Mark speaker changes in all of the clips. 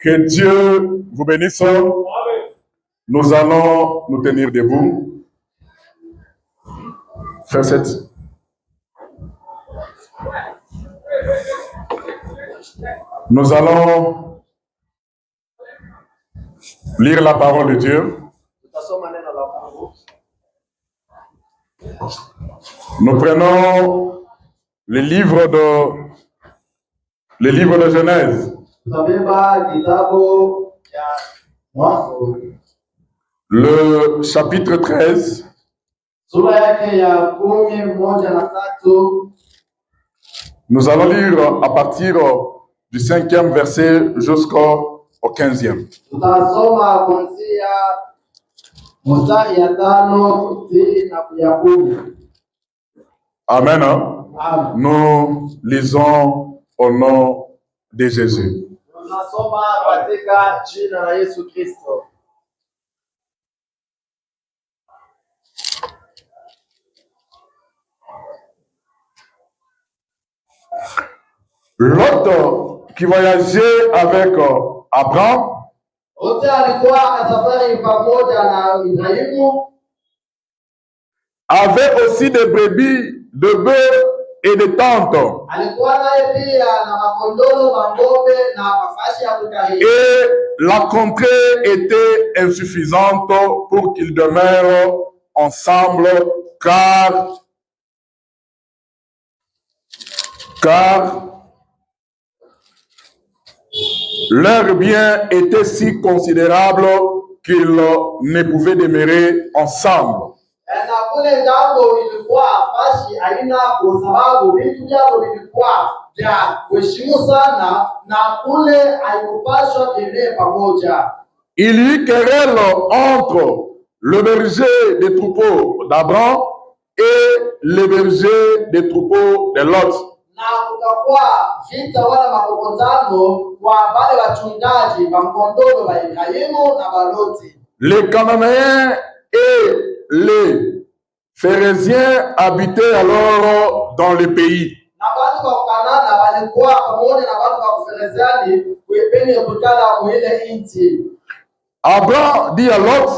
Speaker 1: Que Dieu vous bénisse. Nous allons nous tenir debout. Verset 7. Nous allons lire la parole de Dieu. Nous prenons le livre de Genèse. Le chapitre 13. Nous allons lire à partir du 5e verset jusqu'au 15e. Amen. Nous lisons au nom de Jésus. L'autre qui voyageait avec Abraham avait aussi des brebis, de bœufs et de tentes. Et la contrée était insuffisante pour qu'ils demeurent ensemble, car leurs biens étaient si considérables qu'ils ne pouvaient demeurer ensemble. Il y eut querelle entre le berger des troupeaux d'Abraham et le berger des troupeaux de Lot. Les Cananéens et les Phérésiens habitaient alors dans le pays. Abraham dit à Lot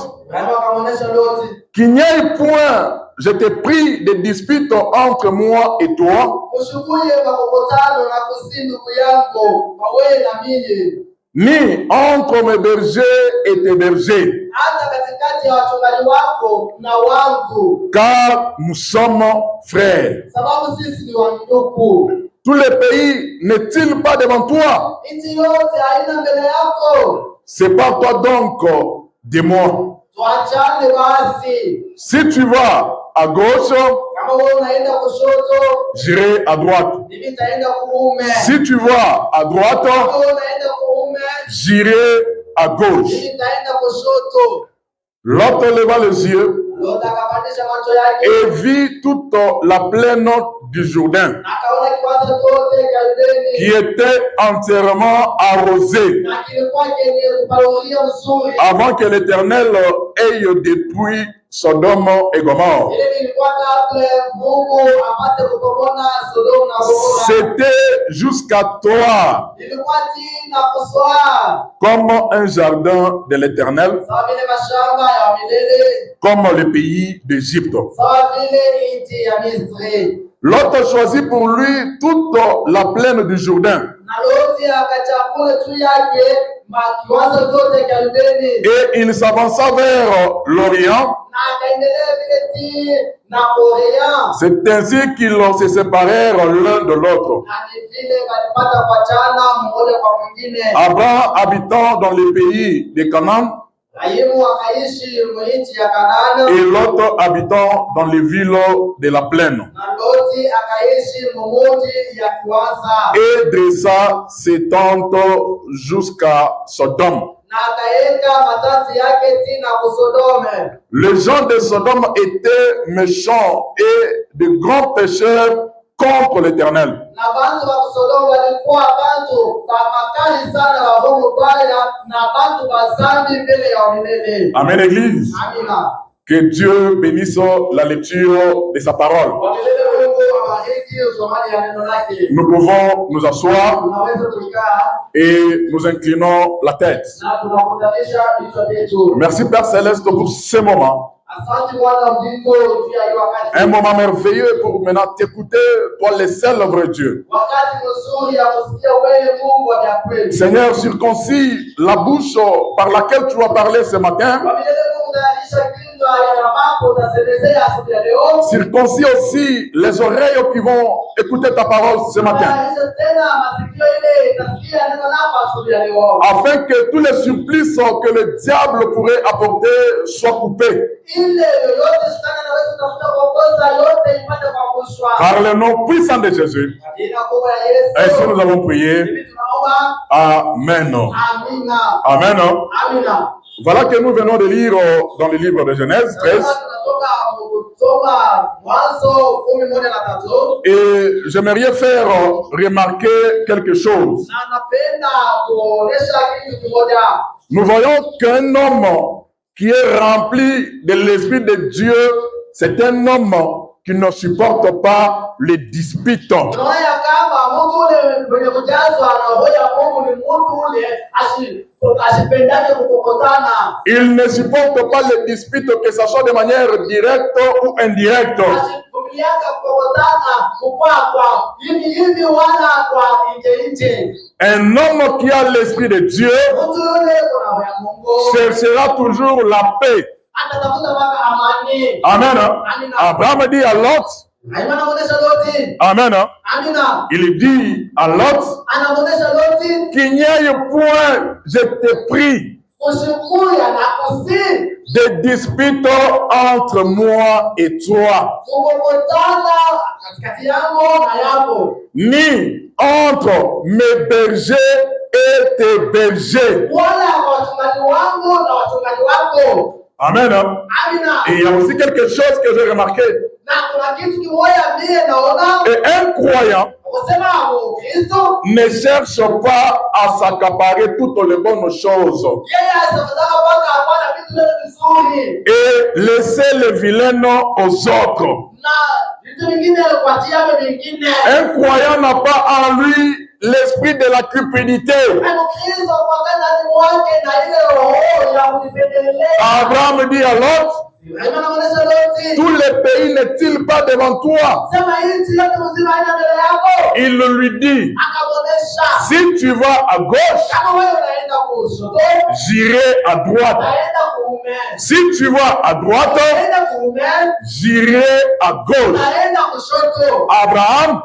Speaker 1: qu'il n'y ait point, je t'ai pris des disputes entre moi et toi, ni entre mes bergers et tes bergers, car nous sommes frères. Tout le pays n'est-il pas devant toi? Sépare-toi donc de moi. Si tu vas à gauche, j'irai à droite. Si tu vas à droite, j'irai à gauche. L'autre leva les yeux et vit toute la plaine du Jourdain qui était entièrement arrosée avant que l'Éternel ait détruit Sodome et Gomorrhe. C'était jusqu'à toi comme un jardin de l'Éternel, comme le pays d'Égypte. L'autre choisit pour lui toute la plaine du Jourdain. Et il s'avança vers l'Orient. C'est ainsi qu'ils se séparèrent l'un de l'autre. Abraham habitant dans le pays de Canaan, et l'autre habitant dans les villes de la plaine. Et dressa ses tentes jusqu'à Sodome. Les gens de Sodome étaient méchants et de grands pécheurs contre l'Éternel. Amen, Église. Que Dieu bénisse la lecture de sa parole. Nous pouvons nous asseoir et nous inclinons la tête. Merci Père Céleste pour ce moment. Un moment merveilleux pour maintenant t'écouter, toi le seul vrai Dieu. Seigneur, circoncis la bouche par laquelle tu as parlé ce matin. Circoncis aussi les oreilles qui vont écouter ta parole ce matin. Afin que tous les supplices que le diable pourrait apporter soient coupés. Par le nom puissant de Jésus. Ainsi nous avons prié. Amen. Amen. Voilà que nous venons de lire dans le livre de Genèse 13. Et j'aimerais faire remarquer quelque chose. Nous voyons qu'un homme qui est rempli de l'Esprit de Dieu, c'est un homme qui ne supporte pas les disputes. Il ne supporte pas les disputes, que ce soit de manière directe ou indirecte. Un homme qui a l'Esprit de Dieu cherchera toujours la paix. Amen. Abraham dit à Lot. Amen. Il dit à Lot qu'il n'y ait point, je te prie, de disputes entre moi et toi, ni entre mes bergers et tes bergers. Amen. Et il y a aussi quelque chose que j'ai remarqué. Et un croyant ne cherche pas à s'accaparer toutes les bonnes choses et laisser les vilains aux autres. Un croyant n'a pas en lui l'esprit de la cupidité. Abraham dit à Lot, tous les pays n'est-il pas devant toi? Il lui dit, si tu vas à gauche, j'irai à droite. Si tu vas à droite, j'irai à gauche. Abraham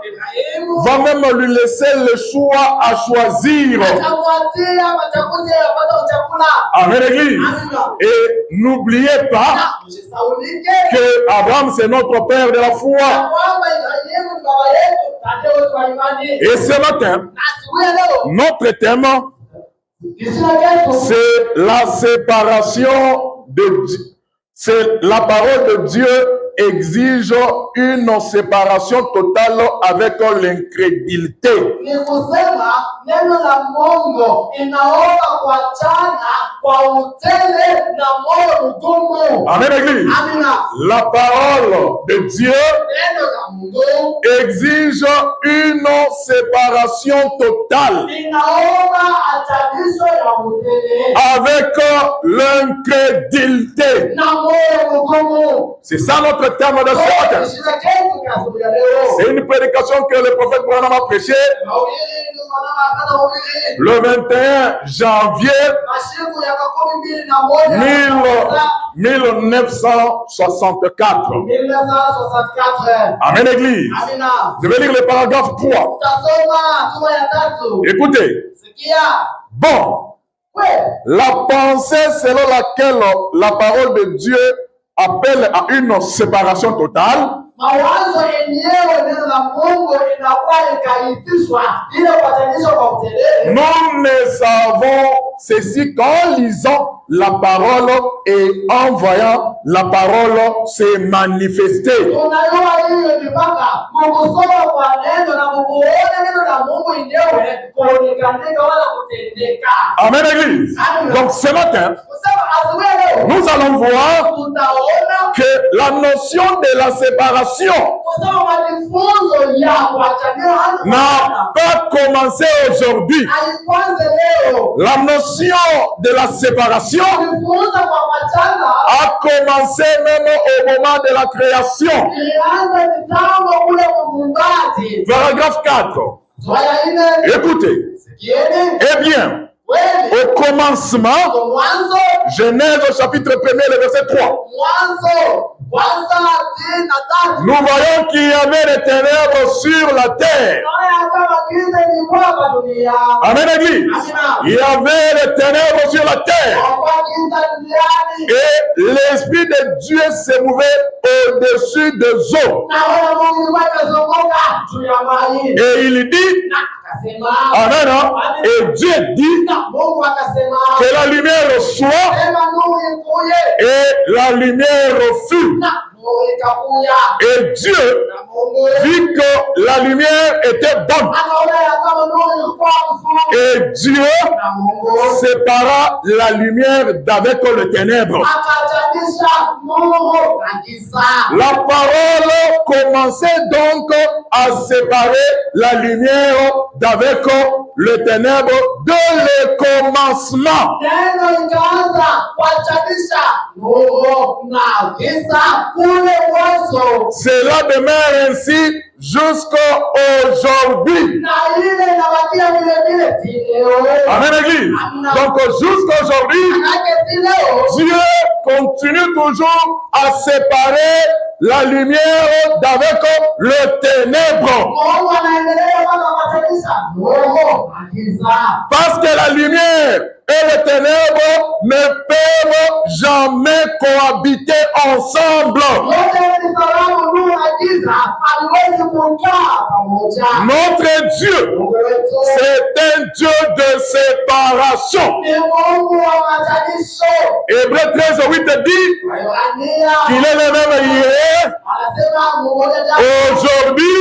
Speaker 1: va même lui laisser le choix à choisir. Amen, Église. Et n'oubliez pas que Abraham, c'est notre père de la foi. Et ce matin, notre thème, c'est la séparation de Dieu. C'est la parole de Dieu exige une séparation totale avec l'incrédulité. Amen, Église. La parole de Dieu exige une séparation totale avec l'incrédulité. C'est ça notre thème de ce matin. C'est une prédication que le prophète Branham a prêchée le 21 janvier 1964. Amen, Église. Je vais lire le paragraphe 3. Écoutez. Bon, la pensée selon laquelle la parole de Dieu appelle à une séparation totale nous ne savons ceci qu'en lisant la parole et en voyant la parole se manifester. Amen, Église. Donc ce matin, nous allons voir que la notion de la séparation n'a pas commencé aujourd'hui. La notion de la séparation a commencé même au moment de la création. Paragraphe 4. Écoutez. Eh bien, au commencement, Genèse chapitre 1er, le verset 3. Nous voyons qu'il y avait des ténèbres sur la terre. Amen, Église. Il y avait des ténèbres sur la terre. Et l'Esprit de Dieu se mouvait au-dessus des eaux. Et il dit, amen, et Dieu dit que la lumière soit, et la lumière fut. Et Dieu vit que la lumière était bonne. Et Dieu sépara la lumière d'avec le ténèbre. La parole commençait donc à séparer la lumière d'avec le ténèbre de le commencement. Cela demeure ainsi jusqu'à aujourd'hui. Amen, Église. Donc jusqu'à aujourd'hui, Dieu continue toujours à séparer la lumière d'avec le ténèbre. Parce que la lumière et le ténèbre ne peuvent jamais cohabiter ensemble. Notre Dieu, c'est un Dieu de séparation. Hébreux 13:8 dit qu'il est le même hier, aujourd'hui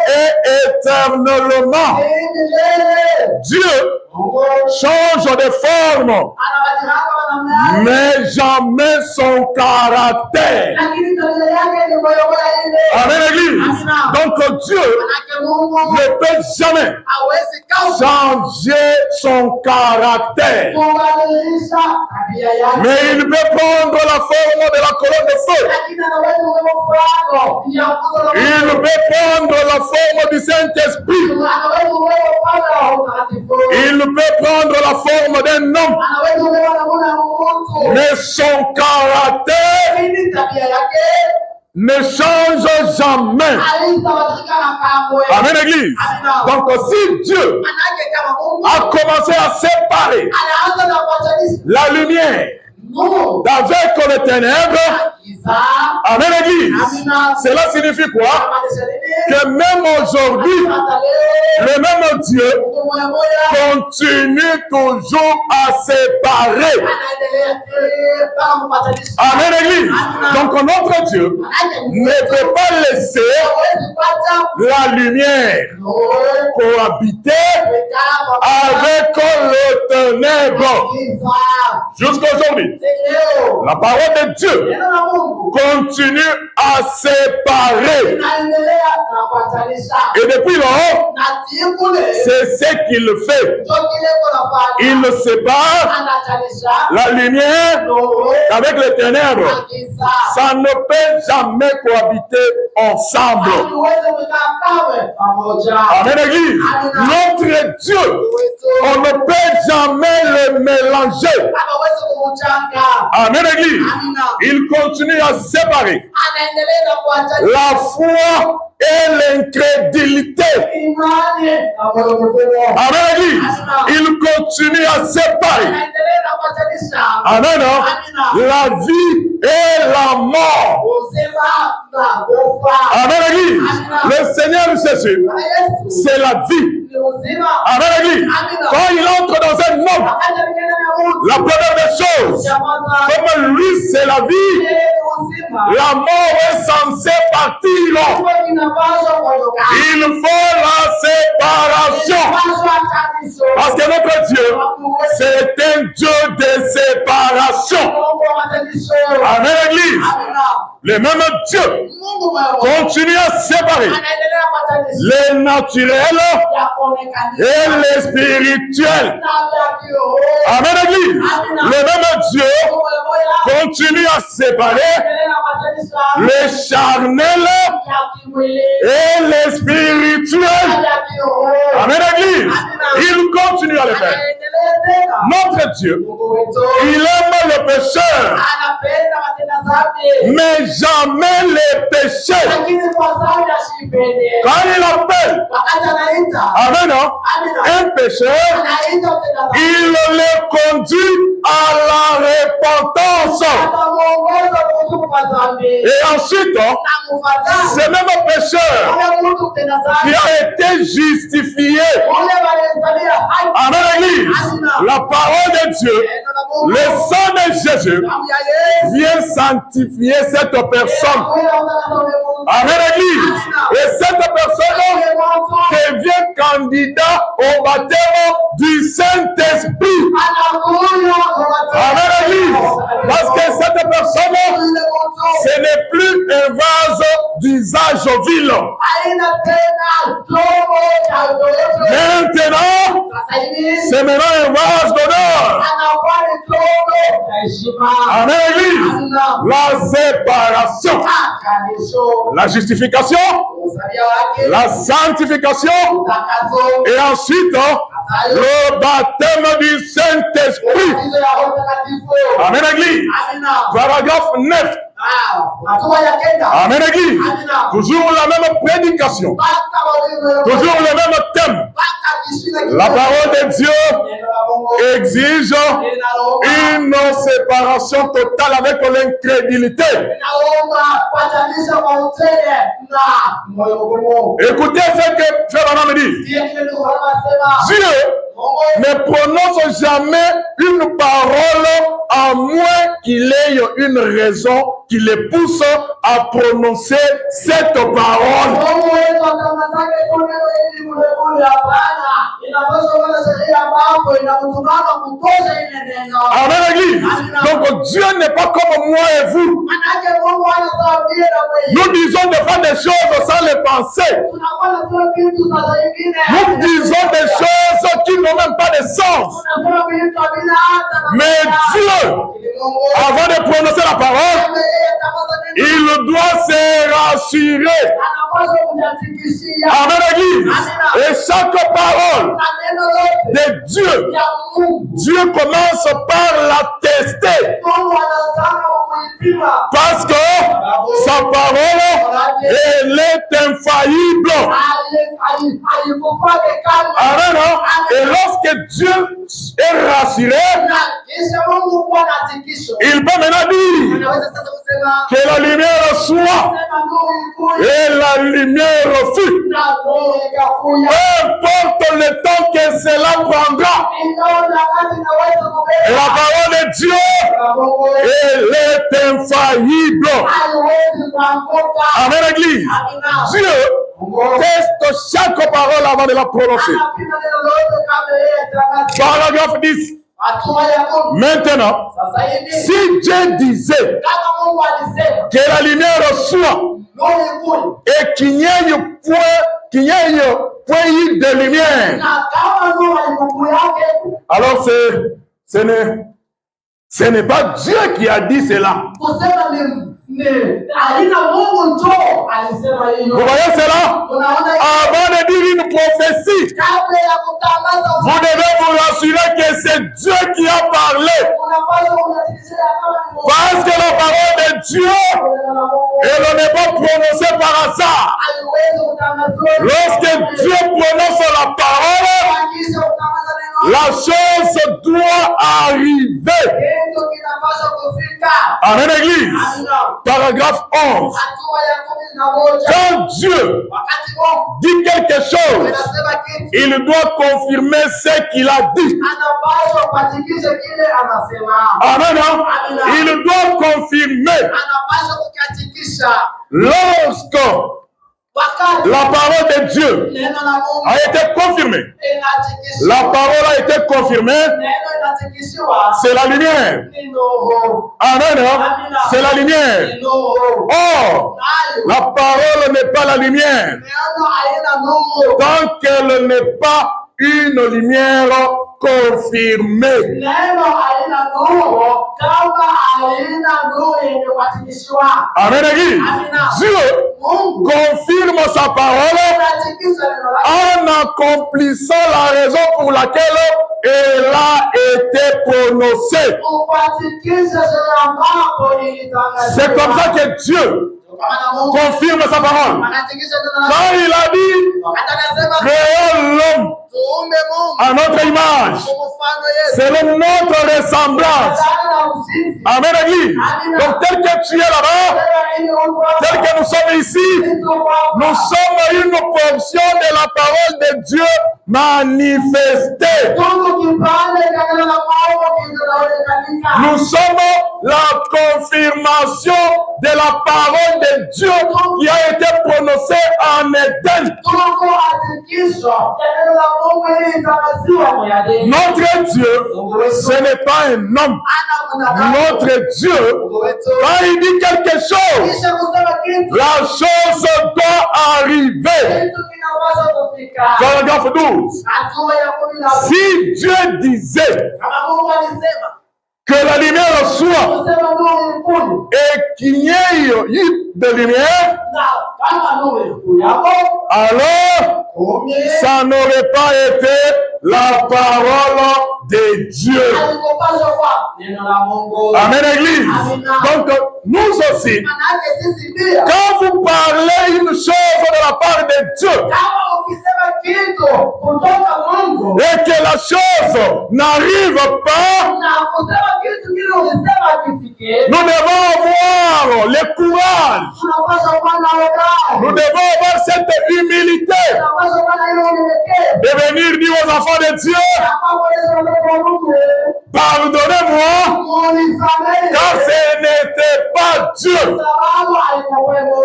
Speaker 1: et éternellement. Dieu change de forme, mais jamais son caractère. Amen, Église. Donc Dieu ne peut jamais changer son caractère. Mais il peut prendre la forme de la colonne de feu. Il peut prendre la forme du Saint-Esprit. Il peut prendre la forme d'un homme. Mais son caractère ne change jamais. Amen, Église. Donc si Dieu a commencé à séparer la lumière d'avec le ténèbre, amen, Église, cela signifie quoi? Que même aujourd'hui, le même Dieu continue toujours à séparer. Amen, Église. Donc notre Dieu ne peut pas laisser la lumière cohabiter avec le ténèbre. Jusqu'à aujourd'hui, la parole de Dieu continue à séparer. Et depuis lors, c'est ce qu'il fait. Il sépare la lumière avec les ténèbres. Ça ne peut jamais cohabiter ensemble. Amen, Église. Notre Dieu, on ne peut jamais le mélanger. Amen, Église. Il continue à séparer la foi et l'incrédulité. Amen, Église. Il continue à séparer. Amen. La vie et la mort. Amen, Église. Le Seigneur Jésus, c'est la vie. Amen, Église. Quand il entre dans un homme, Comme lui, c'est la vie. La mort est censée partir. Il faut la séparation. Parce que notre Dieu, c'est un Dieu de séparation. Amen, l'Église. Le même Dieu continue à séparer le naturel et le spirituel. Amen, l'Église. Le même Dieu continue à séparer le charnel et le spirituel. Amen, l'Église. Il continue à le faire. Notre Dieu, il aime le pécheur, mais jamais les péchés. Quand il appelle, amen, un pécheur, il le conduit à la repentance. Et ensuite, ce même pécheur qui a été justifié, amen, l'Église, la parole de Dieu, le sang de Jésus vient sanctifier cette personne. Amen, l'Église. Et cette personne devient candidat au baptême du Saint-Esprit. Amen, l'Église. Parce que cette personne, ce n'est plus un vase d'usage vil. Maintenant, c'est maintenant un vase d'honneur. Amen, l'Église. La séparation, la justification, la sanctification et ensuite le baptême du Saint-Esprit. Amen, l'Église. Paragraphe 9. Amen, l'Église. Toujours la même prédication. Toujours le même thème. La parole de Dieu exige une séparation totale avec l'incrédulité. Écoutez ce que Frère Branham dit. Dieu ne prononce jamais une parole à moins qu'il ait une raison qui le pousse à prononcer cette parole. Amen, l'Église. Donc Dieu n'est pas comme moi et vous. Nous disons de faire des choses sans les penser. Nous disons des choses qui n'ont même pas de sens. Mais Dieu, avant de prononcer la parole, il doit se rassurer. Amen, l'Église. Et chaque parole de Dieu, Dieu commence par la tester. Parce que sa parole, elle est infaillible. Amen. Et lorsque Dieu est rassuré, il peut maintenant dire que la lumière soit et la lumière fut. Peu importe le temps que cela prendra. Et la parole de Dieu, elle est infaillible. Amen, l'Église. Dieu teste chaque parole avant de la prononcer. Paragraphe 10. Maintenant, si Dieu disait que la lumière soit et qu'il n'y ait point eu de lumière, alors ce n'est pas Dieu qui a dit cela. Vous voyez cela? Avant de dire une prophétie, vous devez vous rassurer que c'est Dieu qui a parlé. Parce que la parole de Dieu, elle n'est pas prononcée par hasard. Lorsque Dieu prononce la parole, la chose doit arriver. Amen, Église. Paragraphe 11. Quand Dieu dit quelque chose, il doit confirmer ce qu'il a dit. Amen. Il doit confirmer. Lorsque la parole de Dieu a été confirmée, la parole a été confirmée, c'est la lumière. Amen. C'est la lumière. Or, la parole n'est pas la lumière tant qu'elle n'est pas une lumière confirmée. Amen. Dieu confirme sa parole en accomplissant la raison pour laquelle elle a été prononcée. C'est comme ça que Dieu confirme sa parole. Quand il a dit créons l'homme à notre image, selon notre ressemblance. Amen, Église. Donc tel que tu es là-bas, tel que nous sommes ici, nous sommes une portion de la parole de Dieu manifestée. Nous sommes la confirmation de la parole de Dieu qui a été prononcée en Éden. Notre Dieu, ce n'est pas un homme. Notre Dieu, quand il dit quelque chose, la chose doit arriver. Paragraphe 12. Si Dieu disait que la lumière soit et qu'il n'y ait eu de lumière, alors ça n'aurait pas été la parole de Dieu. Amen, Église. Donc, nous aussi, quand vous parlez une chose de la part de Dieu, et que la chose n'arrive pas, nous devons avoir le courage. Nous devons avoir cette humilité de venir dire aux enfants de Dieu, pardonnez-moi, car ce n'était pas Dieu.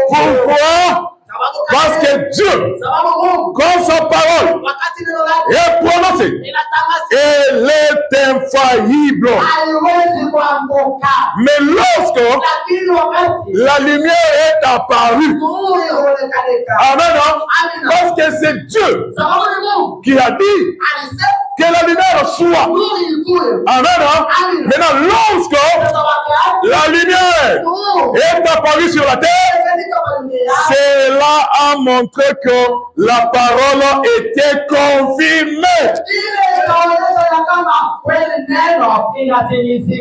Speaker 1: Pourquoi? Parce que Dieu, quand sa parole est prononcée, elle est infaillible. Mais lorsque la lumière est apparue, amen, parce que c'est Dieu qui a dit que la lumière soit. Amen. Maintenant, lorsque la lumière est apparue sur la terre, cela a montré que la parole était confirmée.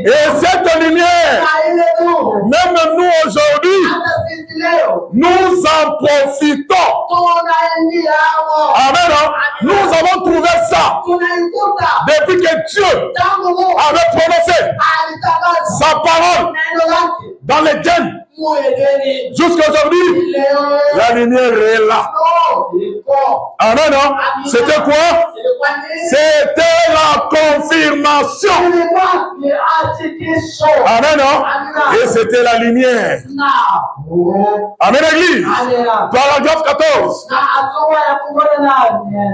Speaker 1: Et cette lumière, même nous aujourd'hui, nous en profitons. Amen. Nous avons trouvé ça depuis que Dieu avait prononcé sa parole dans l'Éden. Jusqu'à aujourd'hui, la lumière est là. Amen. C'était quoi? C'était la confirmation. Amen. Et c'était la lumière. Amen, Église. Paragraphe 14.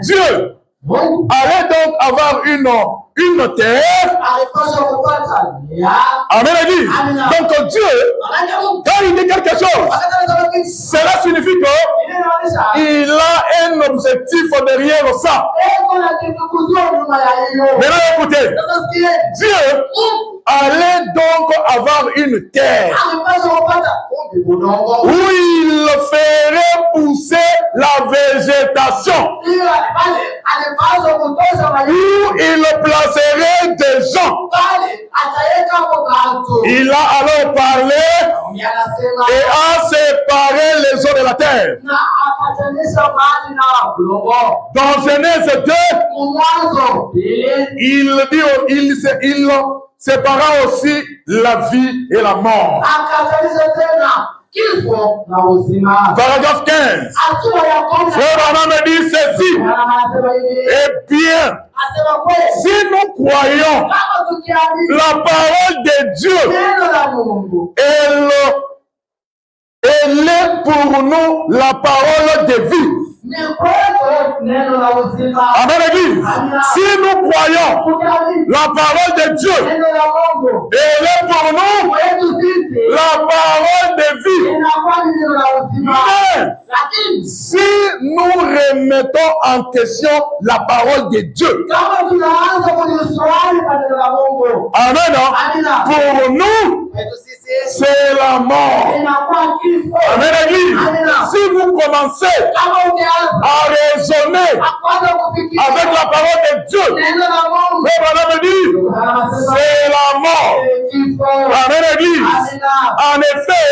Speaker 1: Dieu allait donc avoir une terre. Amen, Église. Donc Dieu, quand il dit quelque chose, cela signifie qu'il a un objectif derrière ça. Maintenant, écoutez, Dieu allait donc avoir une terre où il ferait pousser la végétation, où il placerait des gens. Il a alors parlé et a séparé les eaux de la terre. Dans Genèse 2, il sépara aussi la vie et la mort. Paragraphe 15. Frère Branham me dit ceci. Eh bien, si nous croyons la parole de Dieu, elle est pour nous la parole de vie. Amen, Église. Si nous croyons la parole de Dieu, elle est pour nous la parole de vie. Mais si nous remettons en question la parole de Dieu, amen, pour nous, c'est la mort. Amen, Église. Si vous commencez à raisonner avec la parole de Dieu, me dit, c'est la mort. Amen, Église. En effet,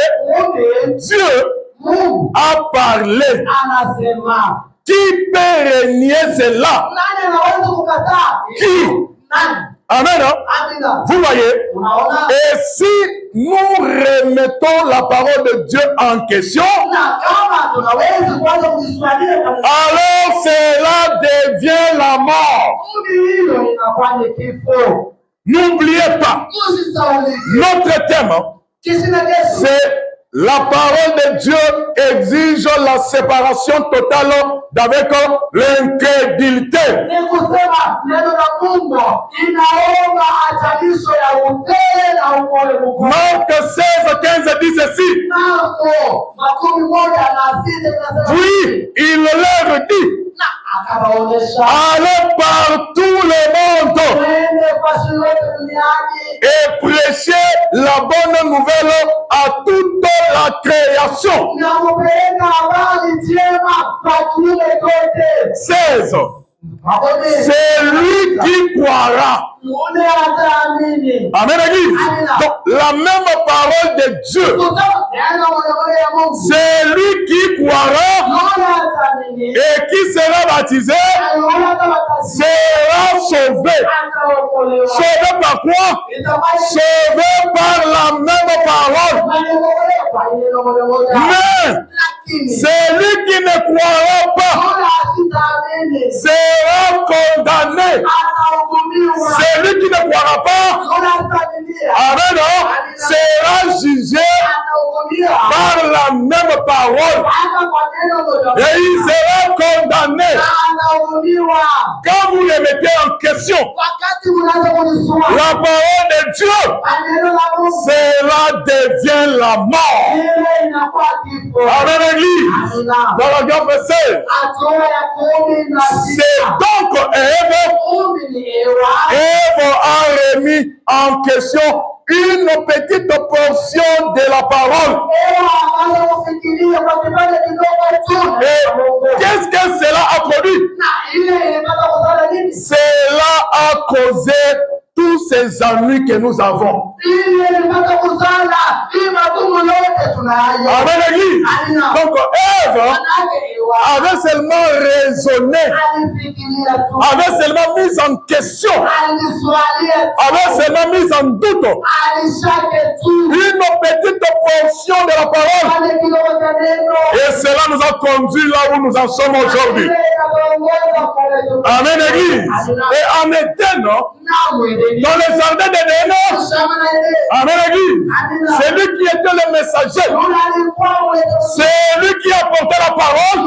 Speaker 1: Dieu a parlé. Qui peut régner cela? Qui? Amen. Vous voyez? Et si nous remettons la parole de Dieu en question, alors cela devient la mort. N'oubliez pas, notre thème, c'est la parole de Dieu exige la séparation totale d'avec l'incrédulité. Marc 16, 15 dit ceci. Puis il leur dit, allez par tout le monde et prêchez la bonne nouvelle à toute la création. 16. C'est lui qui croira. Amen, Église. Donc, la même parole de Dieu, c'est lui qui croira et qui sera baptisé, sera sauvé. Sauvé par quoi? Sauvé par la même parole. Mais celui qui ne croira pas sera condamné. Celui qui ne croira pas, amen, sera jugé par la même parole et il sera condamné. Quand vous les mettez en question, la parole de Dieu, cela devient la mort. Amen, Église. Paragraphe 16. C'est donc Ève a remis en question une petite portion de la parole. Et qu'est-ce que cela a produit? Cela a causé tous ces ennuis que nous avons. Amen, Église. Donc, Ève avait seulement raisonné, avait seulement mis en question, avait seulement mis en doute une petite portion de la parole. Et cela nous a conduit là où nous en sommes aujourd'hui. Amen, Église. Et en Éden, dans le jardin d'Éden, amen, Église, c'est lui qui était le messager, c'est lui qui apportait la parole,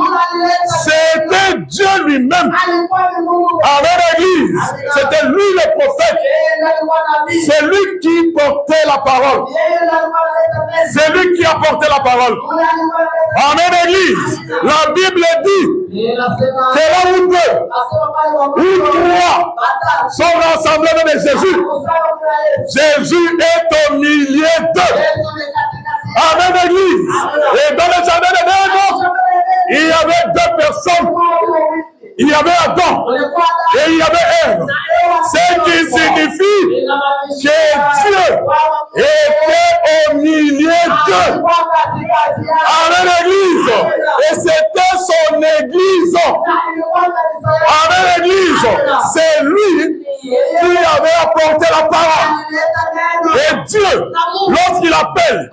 Speaker 1: c'était Dieu lui-même. Amen, Église, c'était lui le prophète, c'est lui qui portait la parole, c'est lui qui apportait la parole. Amen, Église. La Bible dit que là où deux ou trois sont rassemblés de Jésus, Jésus est au milieu d'eux. Amen, Église. Et dans le jardin d'Éden, il y avait deux personnes. Il y avait Adam et il y avait Ève. Ce qui signifie que Dieu était au milieu d'eux. Amen, Église. Et c'était son Église. Amen, Église. C'est lui qui avait apporté la parole. Dieu, lorsqu'il appelle,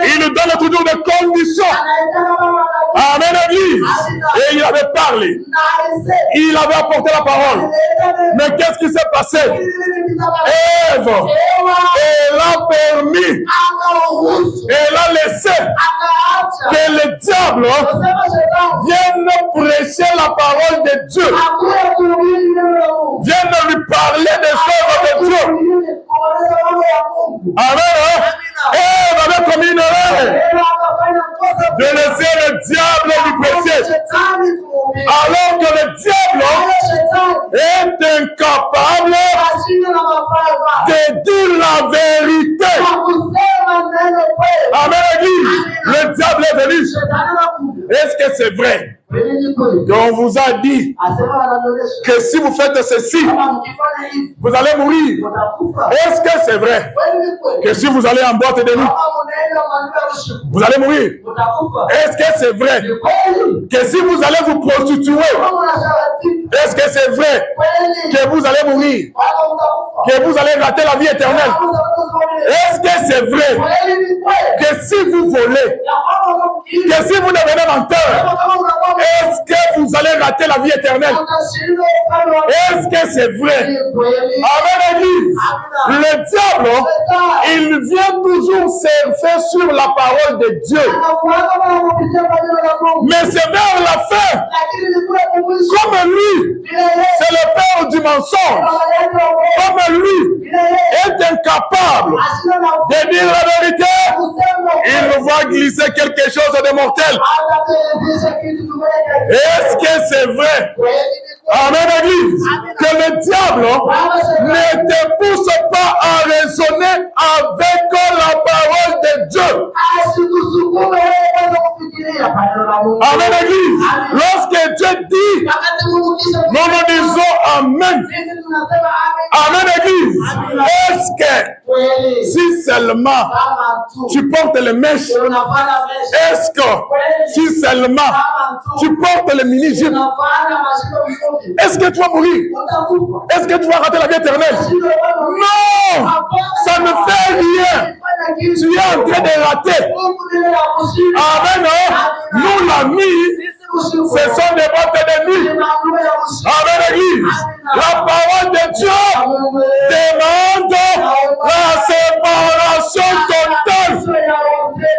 Speaker 1: il nous donne toujours des conditions. Amen, Église. Et il avait parlé. Il avait apporté la parole. Mais qu'est-ce qui s'est passé? Ève, elle a permis, elle a laissé que le diable vienne prêcher la parole de Dieu, vienne lui parler des choses de Dieu. Amen. Ève avait commis une erreur de laisser le diable lui prêcher, alors que le diable est incapable de dire la vérité. Amen, Église. Le diable est venu. Est-ce que c'est vrai qu'on vous a dit que si vous faites ceci, vous allez mourir? Est-ce que c'est vrai que si vous allez en boîte de nuit, vous allez mourir? Est-ce que c'est vrai que si vous allez vous prostituer, est-ce que c'est vrai que vous allez mourir? Que vous allez rater la vie éternelle? Est-ce que c'est vrai que si vous volez, que si vous devenez menteur, est-ce que vous allez rater la vie éternelle? Est-ce que c'est vrai? Amen, Église. Le diable, il vient toujours surfer sur la parole de Dieu. Mais c'est vers la fin, comme lui, c'est le père du mensonge, comme lui est incapable de dire la vérité, il va glisser quelque chose de mortel. Est-ce que c'est vrai? Amen, Église, que le diable ne te pousse pas à raisonner avec la parole de Dieu. Amen, Église. Lorsque Dieu dit, nous disons Amen. Amen, Église. Est-ce que si seulement tu portes les mèches, est-ce que si seulement tu portes les mini-jupes, est-ce que tu vas mourir? Est-ce que tu vas rater la vie éternelle? Non! Ça ne fait rien. Tu es en train de rater. Amen. Nous, la nuit, ce sont des bottes de nuit. Amen, Église. La parole de Dieu demande la séparation totale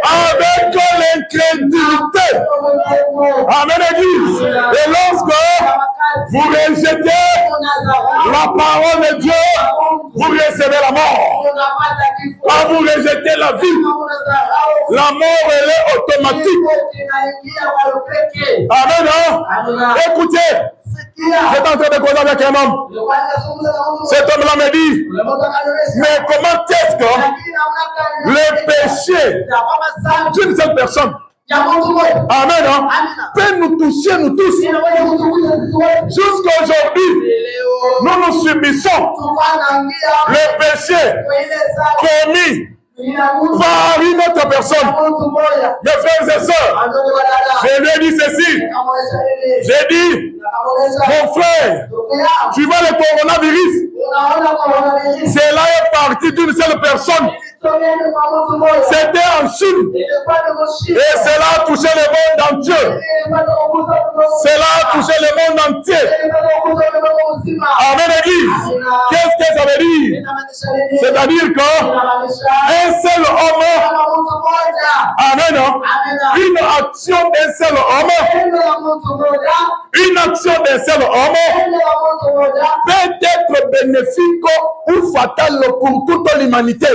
Speaker 1: avec l'incrédulité. Amen, Église. Et lorsque vous rejetez la parole de Dieu, vous recevez la mort. Quand vous rejetez la vie, la mort, elle est automatique. Amen. Écoutez, j'étais en train de causer avec un homme. Cet homme-là me dit, mais comment est-ce que le péché d'une seule personne, amen, peut nous toucher, nous tous? Jusqu'aujourd'hui, nous subissons le péché commis par une autre personne. Mes frères et sœurs, je lui ai dit ceci. J'ai dit, mon frère, tu vois le coronavirus, cela est parti d'une seule personne. C'était en Chine. Et cela a touché le monde entier. Cela a touché le monde entier. Amen, Église. Qu'est-ce que ça veut dire? C'est-à-dire qu'un seul homme, amen, une action d'un seul homme, une action d'un seul homme peut être bénéfique ou fatale pour toute l'humanité.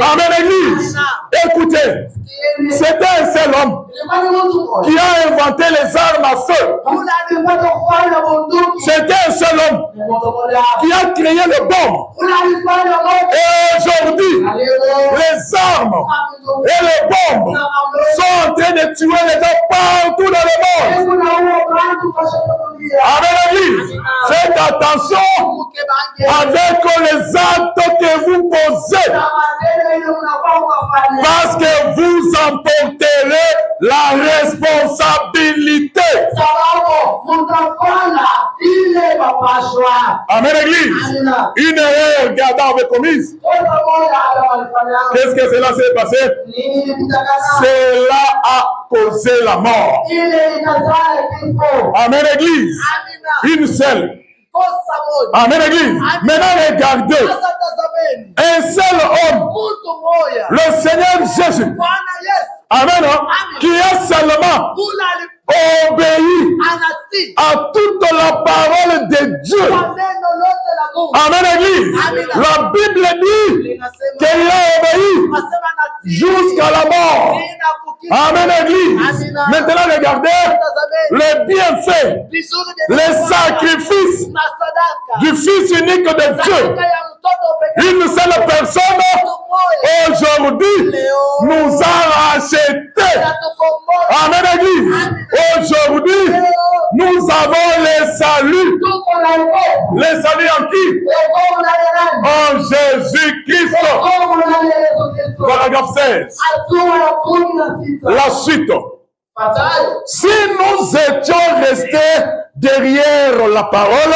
Speaker 1: Amen, Église. Écoutez, c'était un seul homme qui a inventé les armes à feu. C'était un seul homme qui a créé les bombes. Et aujourd'hui, les armes et les bombes sont en train de tuer les gens partout dans le monde. Amen, Église. Faites attention avec les actes que vous posez, parce que vous emporterez la responsabilité. Amen, Église. Une erreur qu'Adam avait commise. Qu'est-ce que cela s'est passé? Cela a causé la mort. Amen, Église. Une seule. Amen, Église. Maintenant, regardez. Un seul homme, le Seigneur Jésus. Amen. Qui a seulement obéi à toute la parole de Dieu. Amen, Église. La Bible dit qu'il a obéi jusqu'à la mort. Amen, Église. Maintenant, regardez le bienfait, les sacrifices du Fils unique de Dieu. Une seule personne aujourd'hui nous a rachetés. Amen, Église. Aujourd'hui, nous avons les saluts. Les saluts en qui? En Jésus-Christ. Paragraphe 16. La suite. Si nous étions restés derrière la parole,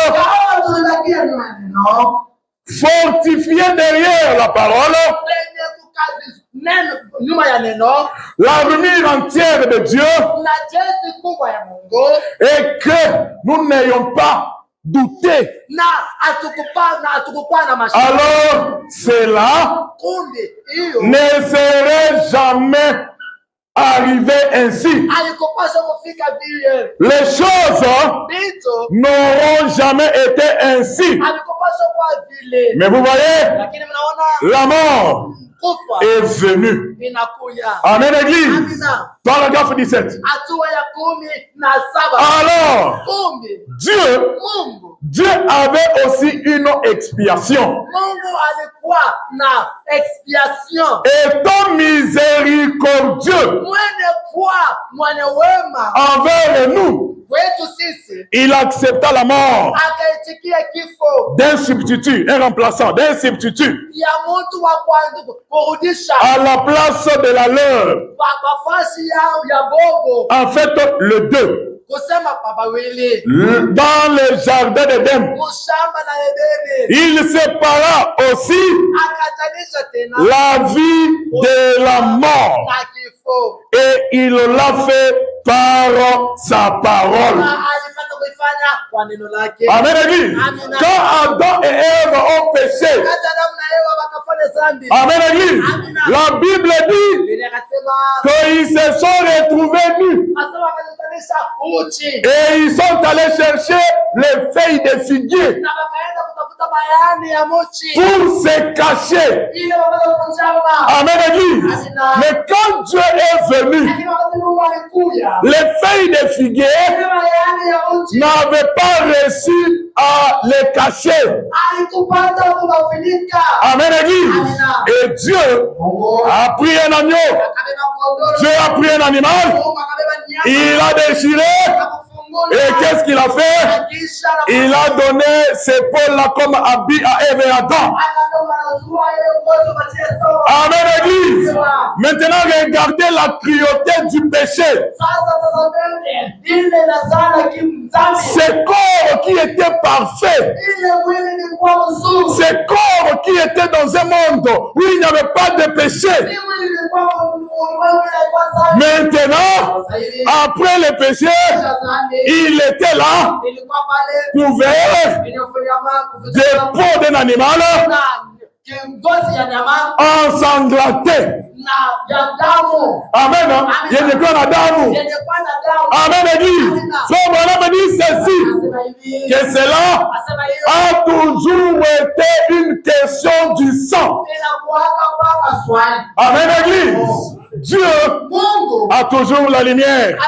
Speaker 1: fortifiés derrière la parole, l'armure entière de Dieu, et que nous n'ayons pas douté, alors cela ne serait jamais arrivé ainsi. Les choses n'auront jamais été ainsi. Mais vous voyez, la mort est venue. Amen, Église. Paragraphe 17. Alors, Dieu avait aussi une expiation. Étant miséricordieux envers nous, il accepta la mort d'un substitut, un remplaçant, d'un substitut à la place de la leur. En fait, le deux. Dans le jardin d'Éden, il sépara aussi la vie de la mort. Et il l'a fait par sa parole. Amen, Église. Quand Adam et Ève ont péché, amen, Église, la Bible dit qu'ils se sont retrouvés nus. Et ils sont allés chercher les feuilles de figuier pour se cacher. Amen, Église. Mais quand Dieu est venu, les feuilles de figuier n'avaient pas réussi à les cacher. Amen, Église. Et Dieu a pris un agneau. Dieu a pris un animal. Il a déchiré. Et qu'est-ce qu'il a fait? Il a donné ces pôles-là comme habit à Ève et Adam. Amen, Église. Maintenant, regardez la cruauté du péché. Ce corps qui était parfait, ce corps qui était dans un monde où il n'y avait pas de péché. Maintenant, après le péché, il était là, couvert des peaux d'un animal, ensanglanté. Amen. Il y a des plans d'Adam. Amen, Église. Son bonhomme me dit ceci, que cela a toujours été une question du sang. Amen, Église. Dieu a toujours la lumière.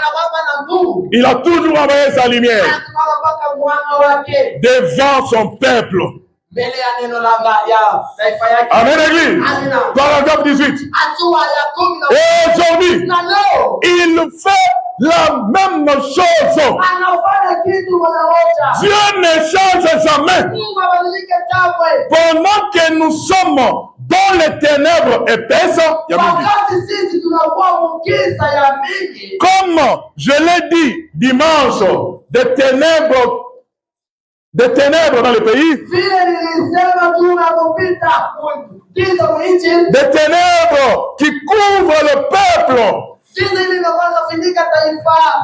Speaker 1: Il a toujours envoyé sa lumière devant son peuple. Amen, Église. Paragraphe 18. Et aujourd'hui, il fait la même chose. Dieu ne change jamais. Pendant que nous sommes dans les ténèbres épaisses, comme je l'ai dit dimanche, des ténèbres des ténèbres dans le pays, des ténèbres qui couvrent le peuple,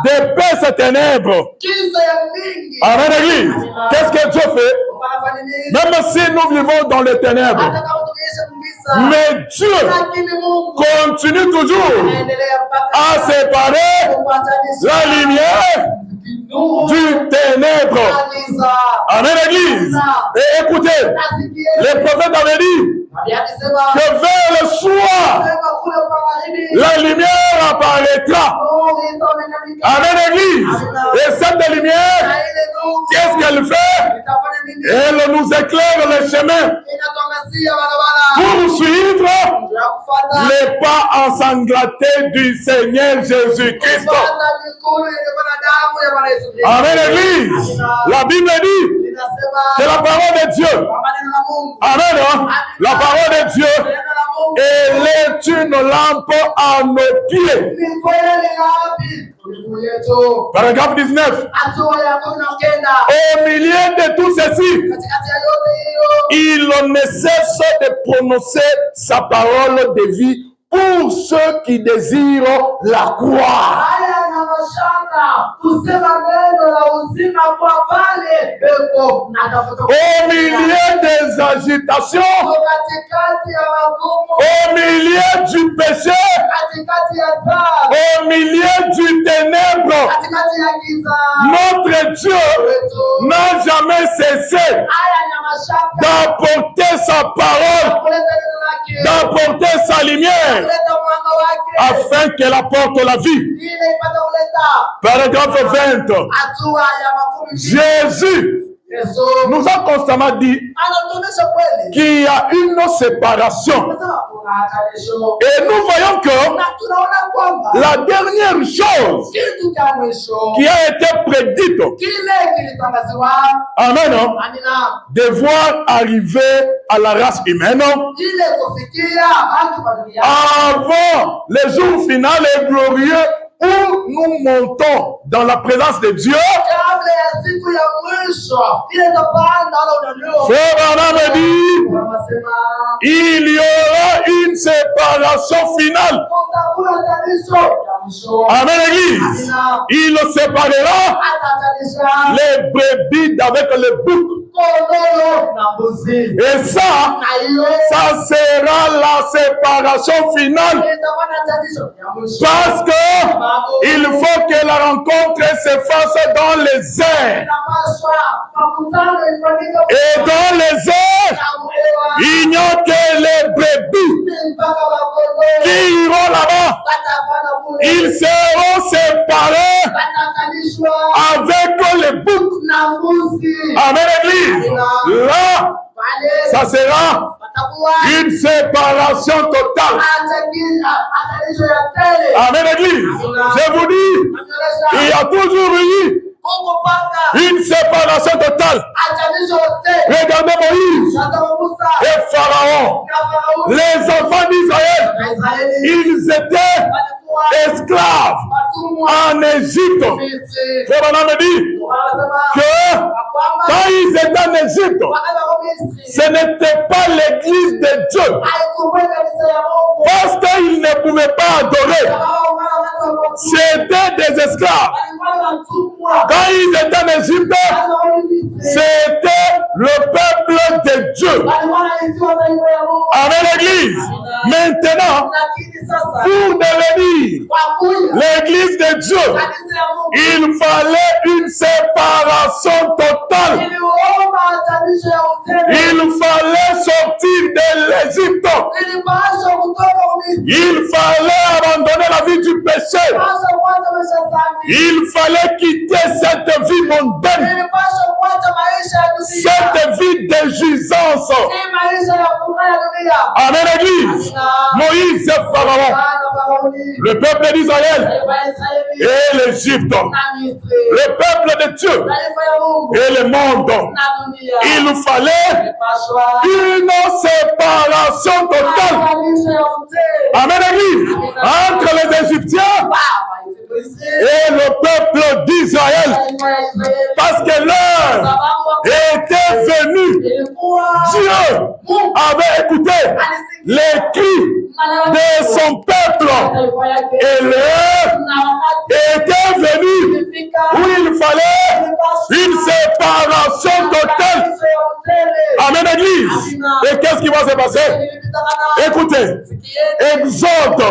Speaker 1: d'épaisses ténèbres. Amen, Église. Qu'est-ce que Dieu fait? Même si nous vivons dans les ténèbres, mais Dieu continue toujours à séparer la lumière du ténèbre. Amen, Église. Et écoutez, les prophètes avaient dit que vers le soir, la lumière apparaîtra. Amen, Église. Et cette lumière, qu'est-ce qu'elle fait? Elle nous éclaire le chemin pour suivre les pas ensanglantés du Seigneur Jésus-Christ. Amen, Église. La Bible dit que la parole de Dieu, amen, la parole de Dieu, elle est une lampe à nos pieds. Paragraphe 19. Au milieu de tout ceci, il ne cesse de prononcer sa parole de vie pour ceux qui désirent la croix. Au milieu des agitations, au milieu du péché, au milieu du ténèbre, notre Dieu n'a jamais cessé d'apporter sa parole, d'apporter sa lumière, afin qu'elle apporte la vie. Paragraphe 20. Jésus nous a constamment dit qu'il y a une séparation. Et nous voyons que la dernière chose qui a été prédite, amen, de voir arriver à la race humaine avant le jour final et glorieux où nous montons dans la présence de Dieu. Frère Branham dit, il y aura une séparation finale. Amen, Église. Il séparera les brebis avec les boucs. Et ça sera la séparation finale. Parce que il faut que la rencontre se fasse dans les airs. Et dans les airs, il n'y a que les brebis qui iront là-bas. Ils seront séparés avec les boucs. Amen, Église. Là, ça sera une séparation totale. Amen, Église. Je vous dis, il y a toujours eu une séparation totale. Regardez Moïse et Pharaon. Les enfants d'Israël, ils étaient esclaves en Égypte. Frère me dit que quand ils étaient en Égypte, ce n'était pas l'église de Dieu. Parce qu'ils ne pouvaient pas adorer. C'était des esclaves. Quand ils étaient en Égypte, c'était le peuple de Dieu. Amen, l'église. Maintenant, pour devenir l'église de Dieu, il fallait une séparation totale. Il fallait sortir de l'Égypte. Il fallait abandonner la vie du péché. Il fallait quitter cette vie mondaine, cette vie de jouissance. Amen, l'église. Moïse et Pharaon, le peuple d'Israël et l'Égypte, le peuple de Dieu et le monde. Il fallait une séparation totale. Amen, l'église. Entre les Égyptiens et le peuple d'Israël. Parce que l'heure est Dieu avait écouté les cris de son peuple et l'heure était venue où il fallait une séparation totale. Amen, Église. Et qu'est-ce qui va se passer? Écoutez, Exode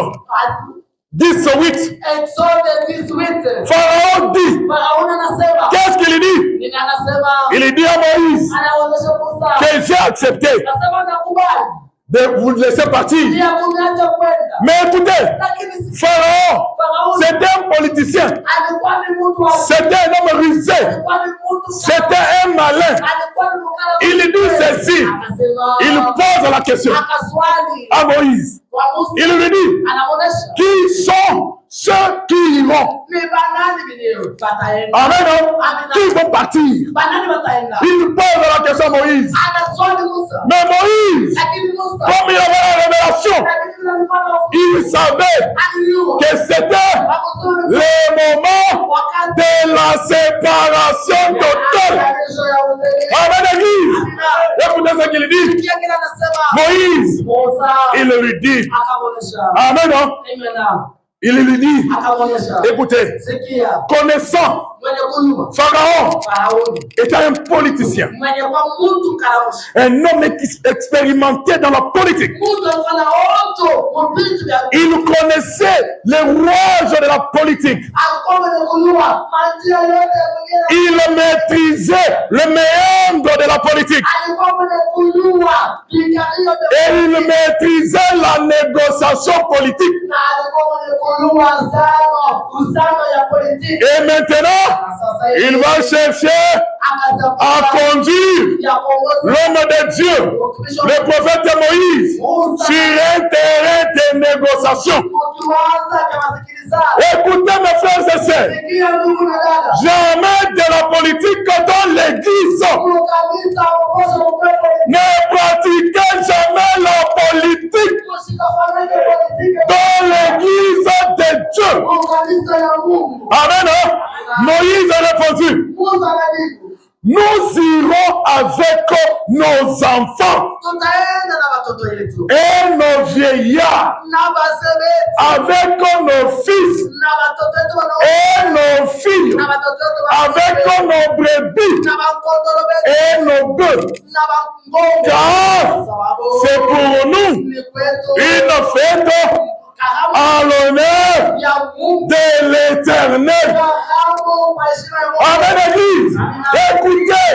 Speaker 1: 18. Pharaon dit, qu'est-ce qu'il dit? Il dit à Moïse que j'ai accepté de vous laisser partir. Mais écoutez, Pharaon, c'était un politicien, c'était un homme rusé, c'était un malin. Il dit ceci, il pose la question à Moïse. Il lui dit, qui sont ceux qui iront? Amen. Qui vont partir? Il pose la question à Moïse. Mais Moïse, comme il avait la révélation, il savait que c'était le moment de la séparation totale. Amen, Église. Écoutez ce qu'il dit. Moïse, il lui dit, amen. Il lui dit, écoutez, connaissant Pharaon était un politicien, un homme expérimenté dans la politique. Il connaissait les rouages de la politique. Il maîtrisait le méandre de la politique. Et il maîtrisait la négociation politique. Et maintenant, il va chercher à conduire l'homme de Dieu, le prophète Moïse, sur un terrain de négociation. Écoutez mes frères et sœurs, jamais de la politique dans l'église. Ne pratiquez jamais la politique dans l'église de Dieu. Amen. Moïse a répondu, nous irons avec nos enfants et nos vieillards, avec nos fils et nos filles, avec nos brebis et nos bœufs, car c'est pour nous une fête à l'honneur de l'Éternel. Amen, Église. Écoutez,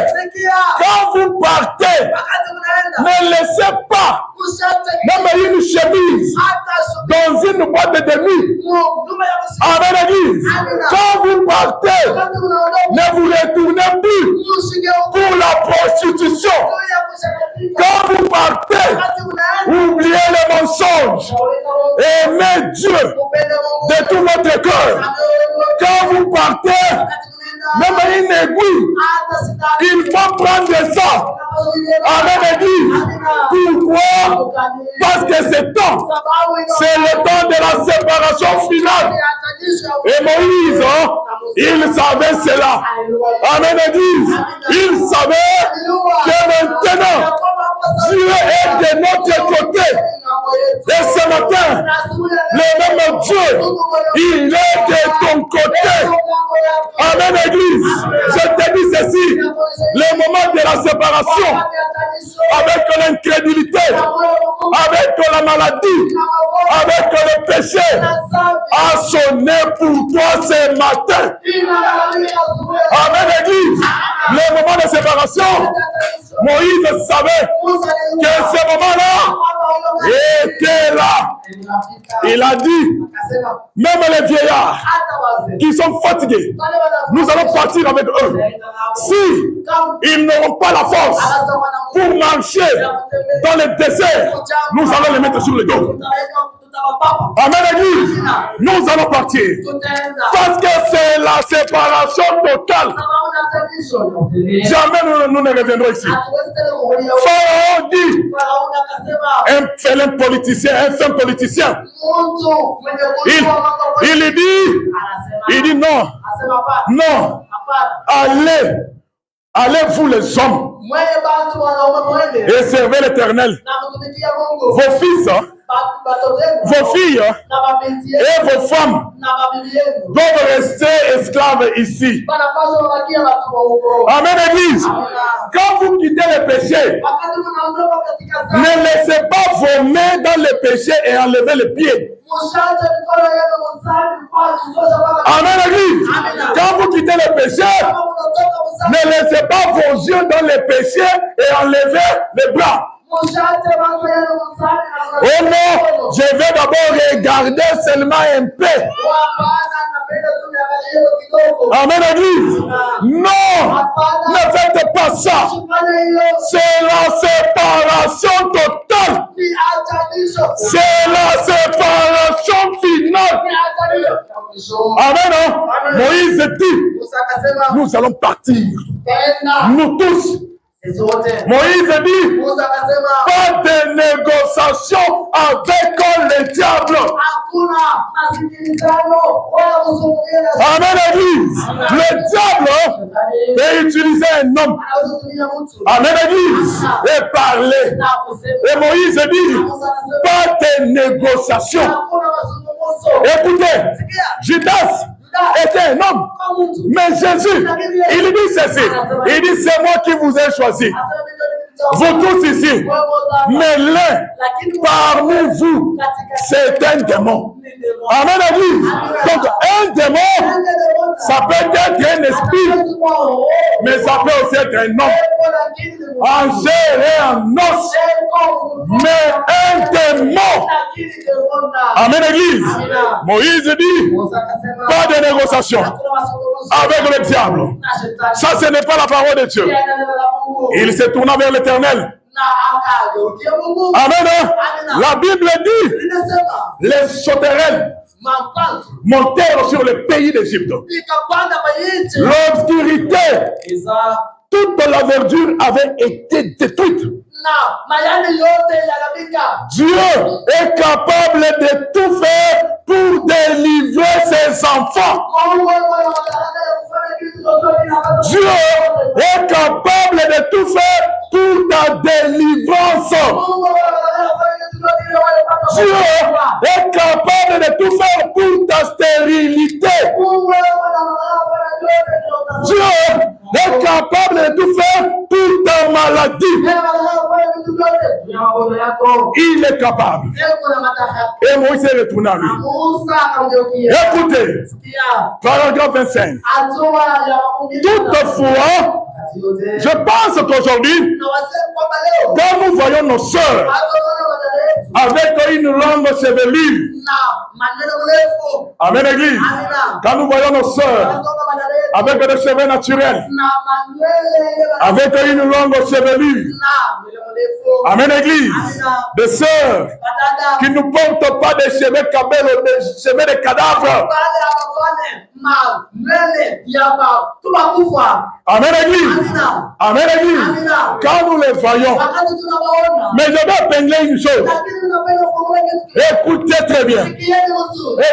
Speaker 1: quand vous partez, ne laissez pas même une chemise dans une boîte de nuit. Amen, Église. Quand vous partez, ne vous retournez plus pour la prostitution. Quand vous partez, oubliez les mensonges. Aimez Dieu de tout votre cœur. Quand vous partez, même une aiguille, il faut prendre ça. Amen, Église. Pourquoi? Parce que c'est temps. C'est le temps de la séparation finale. Et Moïse, il savait cela. Amen, Église. Il savait que maintenant, Dieu est de notre côté. Et ce matin, le même Dieu, il est de ton côté. Amen, Église. Je te dis ceci, le moment de la séparation, avec l'incrédulité, avec la maladie, avec le péché, a sonné pour toi ce matin. Amen, Église. Le moment de séparation, Moïse savait que ce moment-là était là. Il a dit, même les vieillards qui sont fatigués, nous allons partir avec eux. Si ils n'auront pas la force pour marcher dans le désert, nous allons les mettre sur le dos. Amen, Église. Nous allons partir. Parce que c'est la séparation totale. Jamais nous ne reviendrons ici. Pharaon dit, un félin politicien, un fin politicien. Il dit non, non, allez allez vous les hommes et servez l'Éternel. Vos fils, vos filles et vos femmes doivent rester esclaves ici. Amen, Église. Quand vous quittez le péché, ne laissez pas vos mains dans le péché et enlevez les pieds. Amen, Église. Quand vous quittez le péché, ne laissez pas vos yeux dans le péché et enlevez les bras. Oh non, je vais d'abord regarder seulement un peu. Amen, Église. Non, ne faites pas ça. C'est la séparation totale. C'est la séparation finale. Amen. Moïse dit, nous allons partir. Nous tous. Moïse dit, pas de négociation avec le diable. Amen, Église. Le diable peut utiliser un homme. Amen, Église. Et parler. Et Moïse dit, pas de négociation. Écoutez, Judas était un homme. Mais Jésus, il dit ceci. Il dit, c'est moi qui vous ai choisi. Vous tous ici. Mais l'un parmi vous, c'est un démon. Amen, Église. Donc, un démon, ça peut être un esprit, mais ça peut aussi être un homme. En chair et en os. Mais un démon. Amen, Église. Moïse dit, pas de négociation avec le diable. Ça, ce n'est pas la parole de Dieu. Il se tourna vers l'Éternel. Amen. La Bible dit, les sauterelles montèrent sur le pays d'Égypte. L'obscurité, toute la verdure avait été détruite. Dieu est capable de tout faire pour délivrer ses enfants. Dieu est capable de tout faire pour ta délivrance. Dieu est capable de tout faire pour ta stérilité. Dieu est capable de tout faire pour ta maladie. Il est capable. Et Moïse est retourné à lui. Écoutez, paragraphe 25. Toutefois, je pense qu'aujourd'hui, quand nous voyons nos sœurs avec une longue chevelure, amen, Église, quand nous voyons nos sœurs avec des cheveux naturels, avec une longue chevelure, amen, Église, des sœurs qui ne portent pas des cheveux cabelles ou des cheveux de cadavres. Amen, Église. Amen, Église. Quand nous les voyons, mais je vais épingler une chose. Écoutez très bien.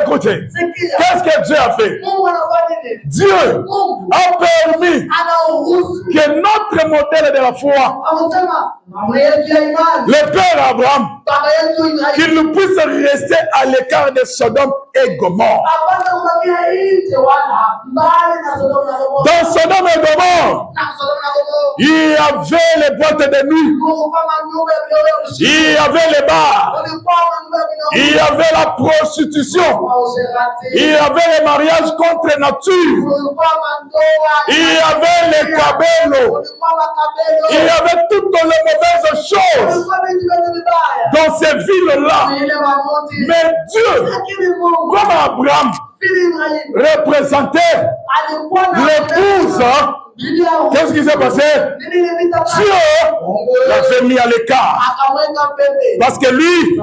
Speaker 1: Écoutez. Qu'est-ce que Dieu a fait? Dieu a permis que notre modèle de la foi, le Père Abraham, qu'il ne puisse rester à l'écart de Sodome et Gomorrhe. Dans Sodome et Gomorrhe, il y avait les boîtes de nuit, il y avait les bars, il y avait la prostitution, il y avait les mariages contre nature, il y avait les cabellos, il y avait toutes les mauvaises choses dans ces villes-là. Mais Dieu, comme Abraham, représentait l'épouse. Qu'est-ce qui s'est passé? Dieu l'avait mis à l'écart. Parce que lui,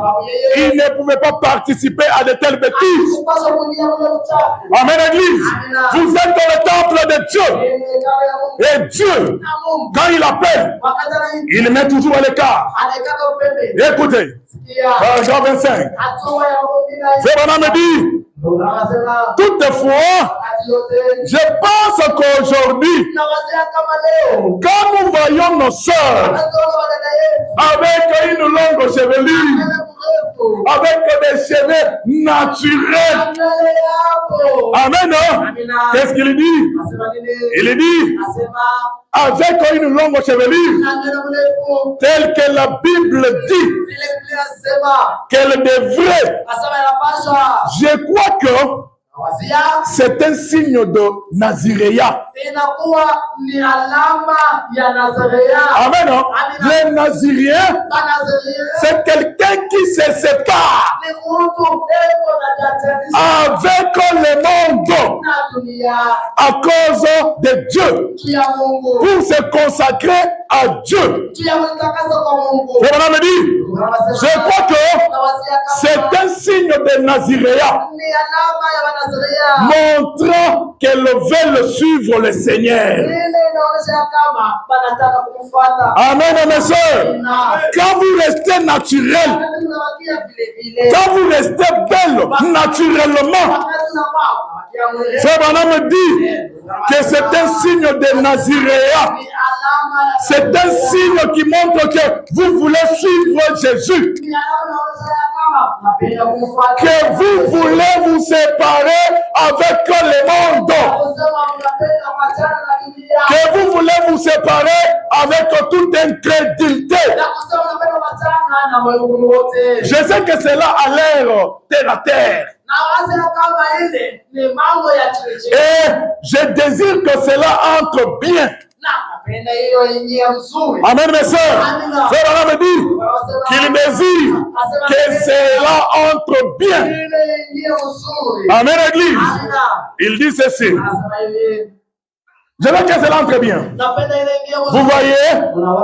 Speaker 1: il ne pouvait pas participer à de telles bêtises. Amen, Église. Vous êtes dans le temple de Dieu. Et Dieu, quand il appelle, il met toujours à l'écart. Écoutez, paragraphe 25. Frère Branham me dit, toutefois, Je pense qu'aujourd'hui, quand nous voyons nos sœurs avec une longue chevelure, avec des cheveux naturels, amen, qu'est-ce qu'il dit? Il dit, avec une longue chevelure, telle que la Bible dit qu'elle devrait. Je crois que c'est un signe de Naziréa. Amen. Le Nazirien, c'est quelqu'un qui se sépare avec le monde à cause de Dieu pour se consacrer à Dieu. On me dit, je crois que c'est un signe de Naziréa, montrant qu'elles veulent suivre le Seigneur. Amen, mes soeurs. Quand vous restez naturel, quand vous restez belle naturellement, Frère Branham me dit que c'est un signe de Naziréa. C'est un signe qui montre que vous voulez suivre Jésus. Que vous voulez vous séparer avec le monde. Que vous voulez vous séparer avec toute incrédulité. Je sais que cela a l'air terre à terre. Et je désire que cela entre bien. Amen, mes sœurs. Frère me dit qu'il désire que cela entre bien. Amen, Église. Il dit ceci. Je veux que cela entre bien. Vous voyez,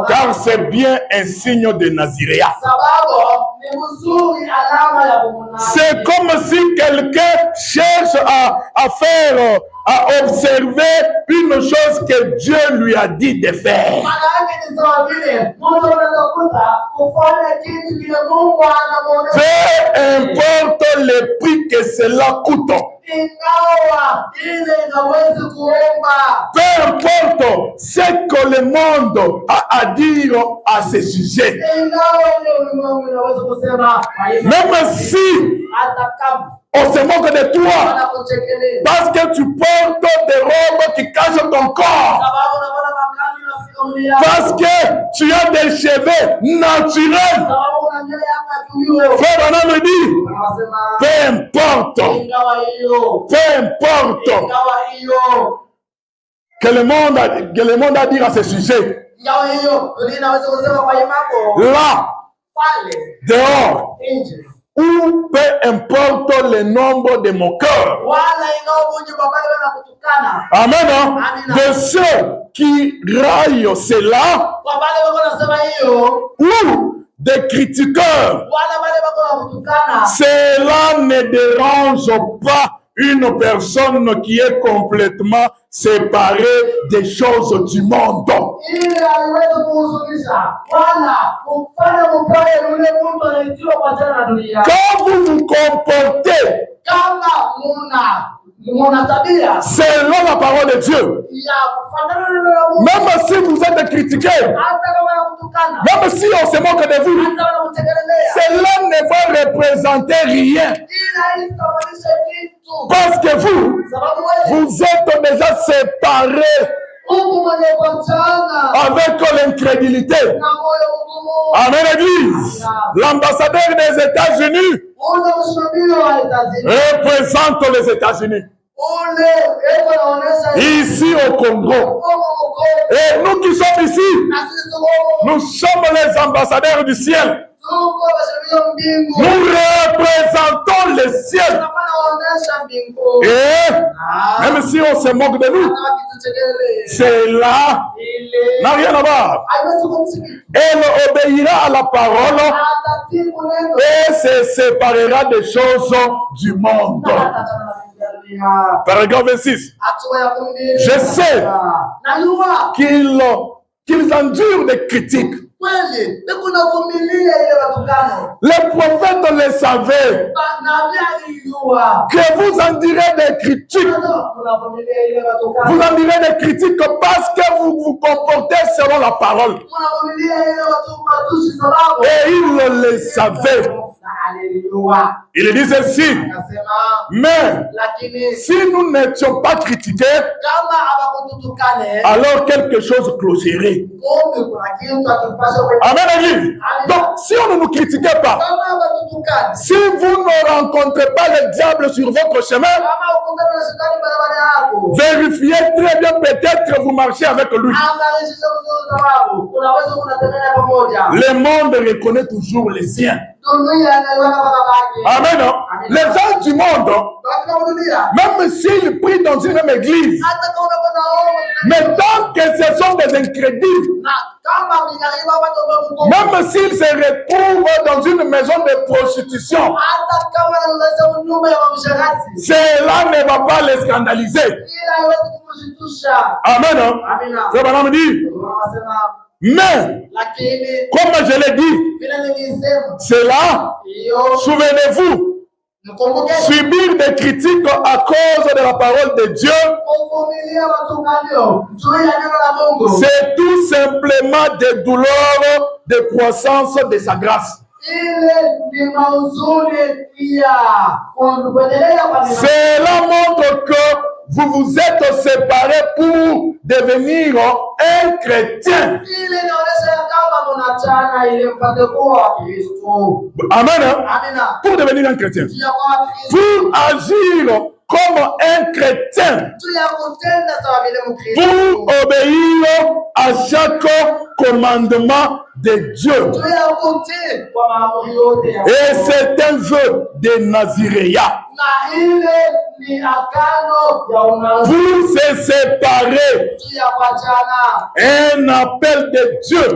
Speaker 1: car c'est bien un signe de Naziréa. C'est comme si quelqu'un cherche à faire, à observer une chose que Dieu lui a dit de faire. Peu importe le prix que cela coûte. Peu importe ce que le monde a à dire à ce sujet. Même si on se moque de toi parce que tu portes des robes qui cachent ton corps, parce que tu as des cheveux naturels. Frère Branham me dit, peu importe que le monde a à dire à ce sujet. Là, dehors, ou peu importe le nombre de mon cœur. Amen. De ceux qui raillent cela, ou des critiqueurs, cela ne dérange pas une personne qui est complètement séparée des choses du monde. Quand vous vous comportez selon la parole de Dieu, même si vous êtes critiqué, même si on se moque de vous, cela ne va représenter rien. Parce que vous êtes déjà séparés avec l'incrédulité. Amen, Église. L'ambassadeur des États-Unis représente les États-Unis ici au Congo. Et nous qui sommes ici, nous sommes les ambassadeurs du ciel. Nous représentons le ciel. Et même si on se moque de nous, cela n'a rien à voir. Elle obéira à la parole et se séparera des choses du monde. Paragraphe 26. Je sais qu'ils endurent des critiques. Les prophètes le savaient. Que vous en direz des critiques. Vous en direz des critiques parce que vous vous comportez selon la parole. Et ils le savaient. Il dit ceci. Mais si nous n'étions pas critiqués, alors quelque chose clocherait. Amen, Église. Donc, si on ne nous critiquait pas, si vous ne rencontrez pas le diable sur votre chemin, vérifiez très bien, peut-être vous marchez avec lui. Le monde reconnaît toujours les siens. Amen. Les gens du monde, même s'ils prient dans une même église, mais tant que ce sont des incrédules, même s'ils se retrouvent dans une maison de prostitution, cela ne va pas les scandaliser. Amen. C'est ce qu'on dit. Mais, comme je l'ai dit, cela, souvenez-vous, subir des critiques à cause de la parole de Dieu, c'est tout simplement des douleurs de croissance de sa grâce. Cela montre que vous vous êtes séparés pour devenir un chrétien. Amen. Pour devenir un chrétien. Pour agir comme un chrétien. Pour obéir à chaque commandement de Dieu. Et c'est un vœu de Naziréa. Pour se séparer, un appel de Dieu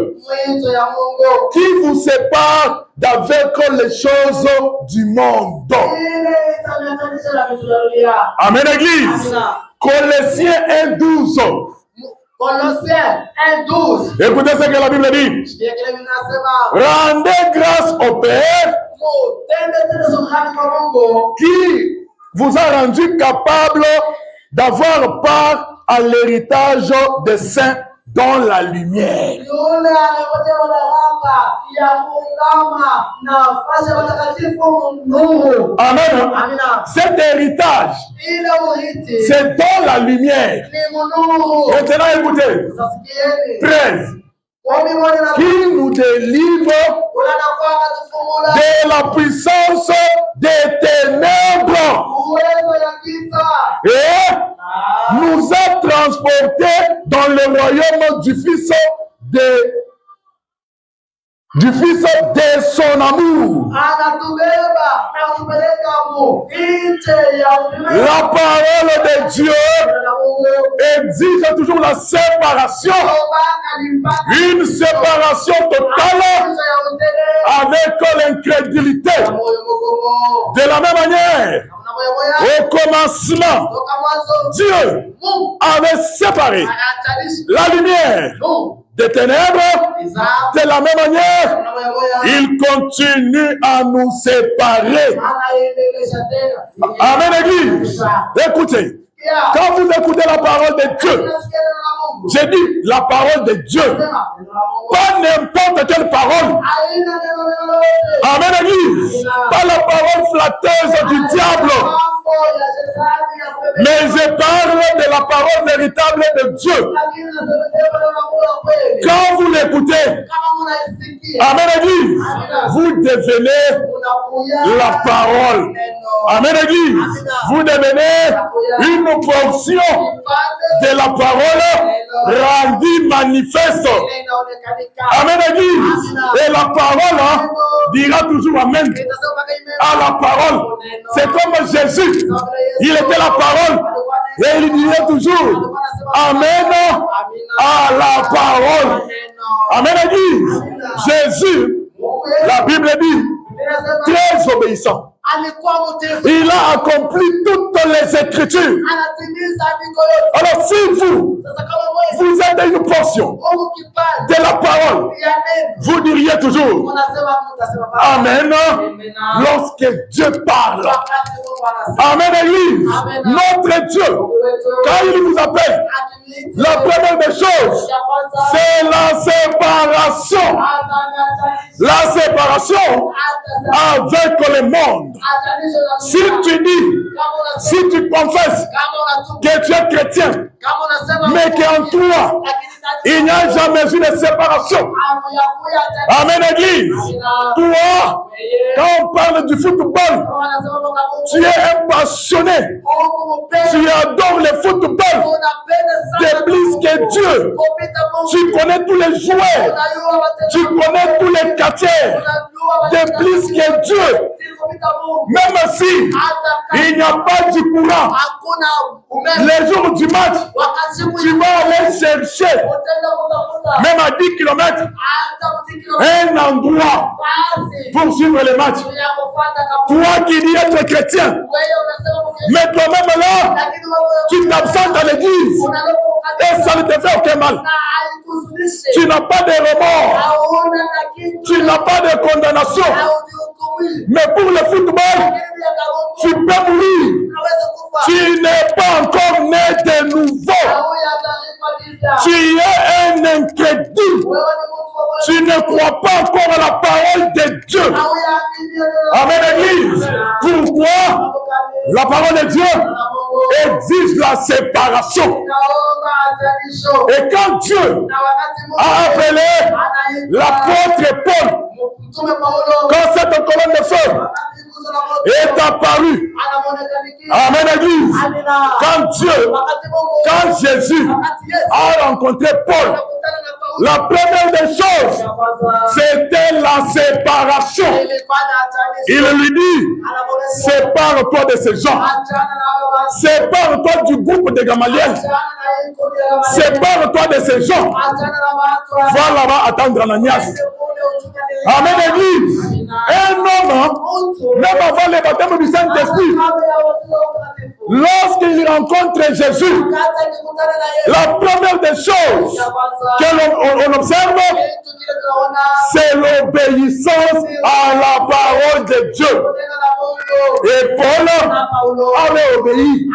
Speaker 1: qui vous sépare d'avec les choses du monde. Amen, Église. Colossiens 1:12.
Speaker 2: Colossiens 1:12.
Speaker 1: Écoutez ce que la Bible dit. Rendez grâce au Père qui vous a rendu capable d'avoir part à l'héritage des saints dans la lumière. Amen. Cet héritage, c'est dans la lumière. Maintenant, écoutez. 13. Qui nous délivre de la puissance des ténèbres et nous a transportés dans le royaume du Fils de son amour. La parole de Dieu exige toujours la séparation, une séparation totale avec l'incrédulité. De la même manière, au commencement, Dieu avait séparé la lumière des ténèbres. De la même manière, il continue à nous séparer. Amen, Église. Écoutez, quand vous écoutez la parole de Dieu, j'ai dit la parole de Dieu, pas n'importe quelle parole. Amen, Église. Pas la parole flatteuse du diable. Mais je parle de la parole véritable de Dieu. Quand vous l'écoutez, Amen, Église, vous devenez la parole. Amen, Église, vous devenez une portion de la parole rendue manifeste. Amen, Église. Et la parole dira toujours Amen à la parole. C'est comme Jésus. Il était la parole et il dirait toujours Amen à la parole. Amen, Église. Jésus, la Bible dit, très obéissant. Il a accompli toutes les Écritures. Alors si vous êtes une portion de la parole, vous diriez toujours Amen lorsque Dieu parle. Amen, Église. Notre Dieu, quand il vous appelle, la première des choses, c'est la séparation. La séparation avec le monde. Si tu dis, si tu confesses que tu es chrétien, mais qu'en toi, il n'y a jamais eu de séparation. Amen, Église. Toi, quand on parle du football, tu es un passionné. Tu adores le football. De plus que Dieu. Tu connais tous les joueurs. Tu connais tous les quartiers. De plus que Dieu. Même si il n'y a pas du courant, les jours du match, tu vas aller chercher, même à 10 km, un endroit pour suivre le match. Toi qui dis être chrétien, mais toi-même là, tu t'absentes à l'église et ça ne te fait aucun mal. Tu n'as pas de remords, tu n'as pas de condamnation. Mais pour le football, tu peux mourir. Tu n'es pas encore né de nouveau. Tu es un incrédule. Tu ne crois pas encore à la parole de Dieu. Amen, Église. Pourquoi la parole de Dieu exige la séparation? Et quand Dieu a appelé l'apôtre Paul, quand cette colonne de feu est apparue, amen, Église, quand Jésus a rencontré Paul, la première des choses, c'était la séparation. Il lui dit, sépare-toi de ces gens. Sépare-toi du groupe de Gamaliel. Sépare-toi de ces gens. Va là-bas attendre Ananias. Amen, Église. Un homme, même avant le baptême du Saint-Esprit, lorsqu'il rencontre Jésus, la première des choses que l'on observe, c'est l'obéissance à la parole de Dieu. Et Paul avait obéi.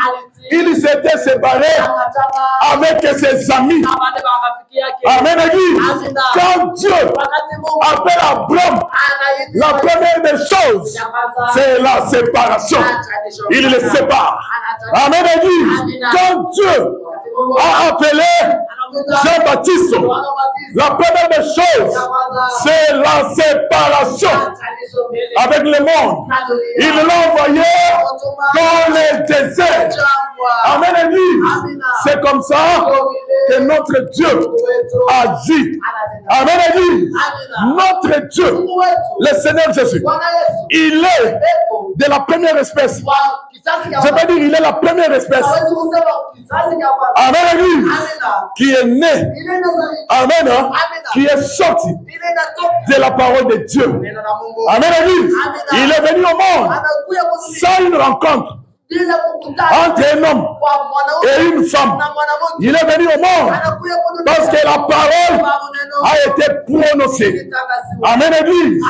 Speaker 1: Il s'était séparé avec ses amis. Amen, Église. Quand Dieu appelle Abraham, la première des choses, c'est la séparation. Il les sépare. Amen, Église. Quand Dieu a appelé Jean-Baptiste, la première des choses, c'est la séparation avec le monde. Il l'a envoyé dans le désert. Amen, Église. C'est comme ça que notre Dieu agit. Amen, Église. Notre Dieu, le Seigneur Jésus, il est de la première espèce. Je veux dire, il est la première espèce. Amen, Église. Qui est né. Amen. Qui est sorti de la parole de Dieu. Amen, Église. Il est venu au monde sans une rencontre entre un homme et une femme. Il est venu au monde parce que la parole a été prononcée. Amen, Église.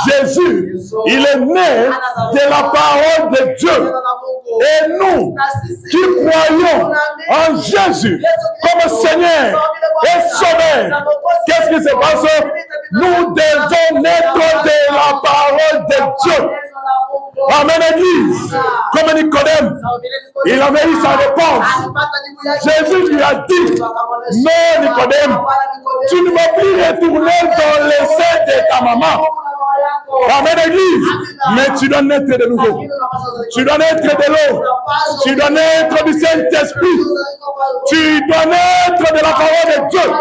Speaker 1: Jésus, il est né de la parole de Dieu. Et nous qui croyons en Jésus comme Seigneur et Sauveur, qu'est-ce qui se passe? Nous devons naître de la parole de Dieu. Amen, Église. Comme Nicodème, il avait eu sa réponse. Jésus lui a dit, non, Nicodème, tu ne vas plus retourner dans le sein de ta maman. Amen, Église. Mais tu dois naître de nouveau. Tu dois naître de l'eau. Tu dois naître du Saint-Esprit. Tu dois naître de la parole de Dieu.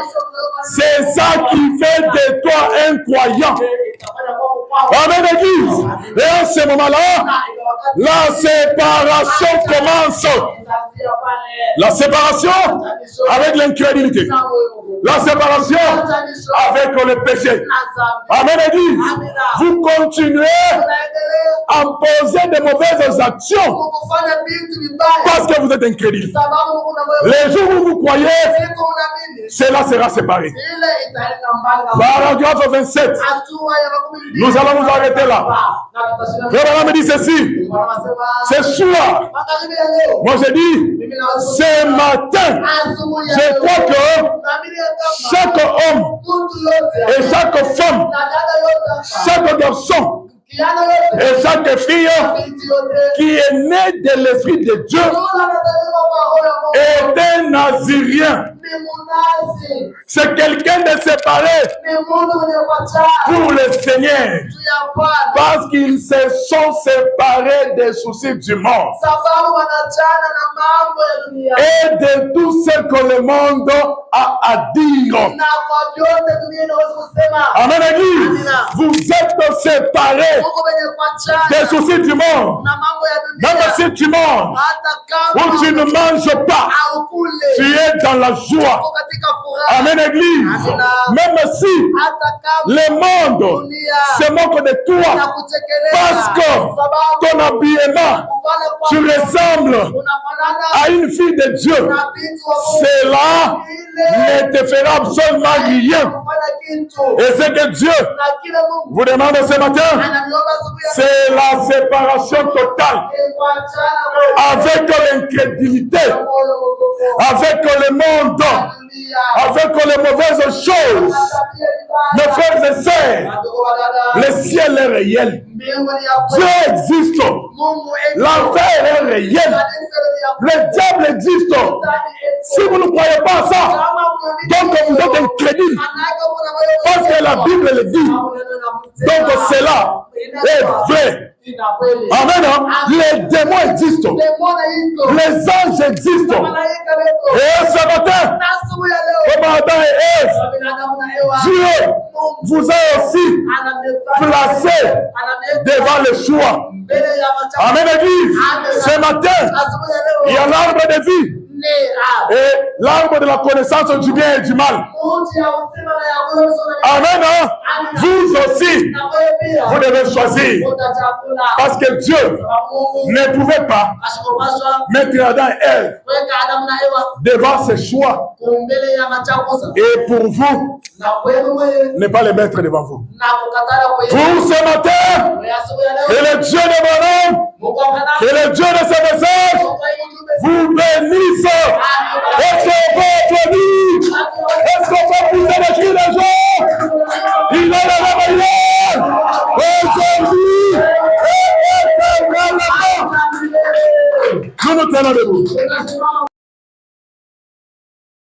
Speaker 1: C'est ça qui fait de toi un croyant. Amen, Église. Et en ce moment-là, la séparation commence. La séparation avec l'incrédulité. La séparation avec avec le péché. Amen, Église. Vous continuez à poser de mauvaises actions parce que vous êtes incrédule. Les jours où vous croyez, cela sera séparé. Paragraphe 27. Nous allons nous arrêter là. Frère me dit ceci. Ce soir, moi je dis, ce matin, je crois que chaque homme et chaque femme, chaque garçon et chaque fille qui est né de l'Esprit de Dieu est un Nazirien. C'est quelqu'un de séparé pour le Seigneur parce qu'ils se sont séparés des soucis du monde et de tout ce que le monde a à dire. Amen, Église. Vous êtes séparés des soucis du monde. Même si tu manges ou tu ne manges pas, tu es dans la joie. Amen, Église. Même si le monde se moque de toi parce que ton habillement, tu ressembles à une fille de Dieu, cela ne te fera absolument rien. Et c'est que Dieu vous demande ce matin, c'est la séparation totale avec l'incrédulité, avec le monde, avec les mauvaises choses. Mes frères et sœurs, le ciel est réel. Dieu existe. L'enfer est réel. Le diable existe. Si vous ne croyez pas à ça, donc vous êtes incrédule. Parce que la Bible le dit. Donc cela est vrai. Amen. Les démons existent. Les anges existent. Et ce matin, comme Adam et Ève, Dieu vous a aussi placé devant le choix. Amen, Église. Ce matin, il y a l'arbre de vie et l'arbre de la connaissance du bien et du mal. Amen. Vous aussi, vous devez choisir. Parce que Dieu ne pouvait pas mettre Adam et Ève devant ses choix. Et pour vous, ne pas les mettre devant vous. Pour ce matin, que le Dieu de mon âme, que le Dieu de ses messages vous bénisse. Est-ce que vous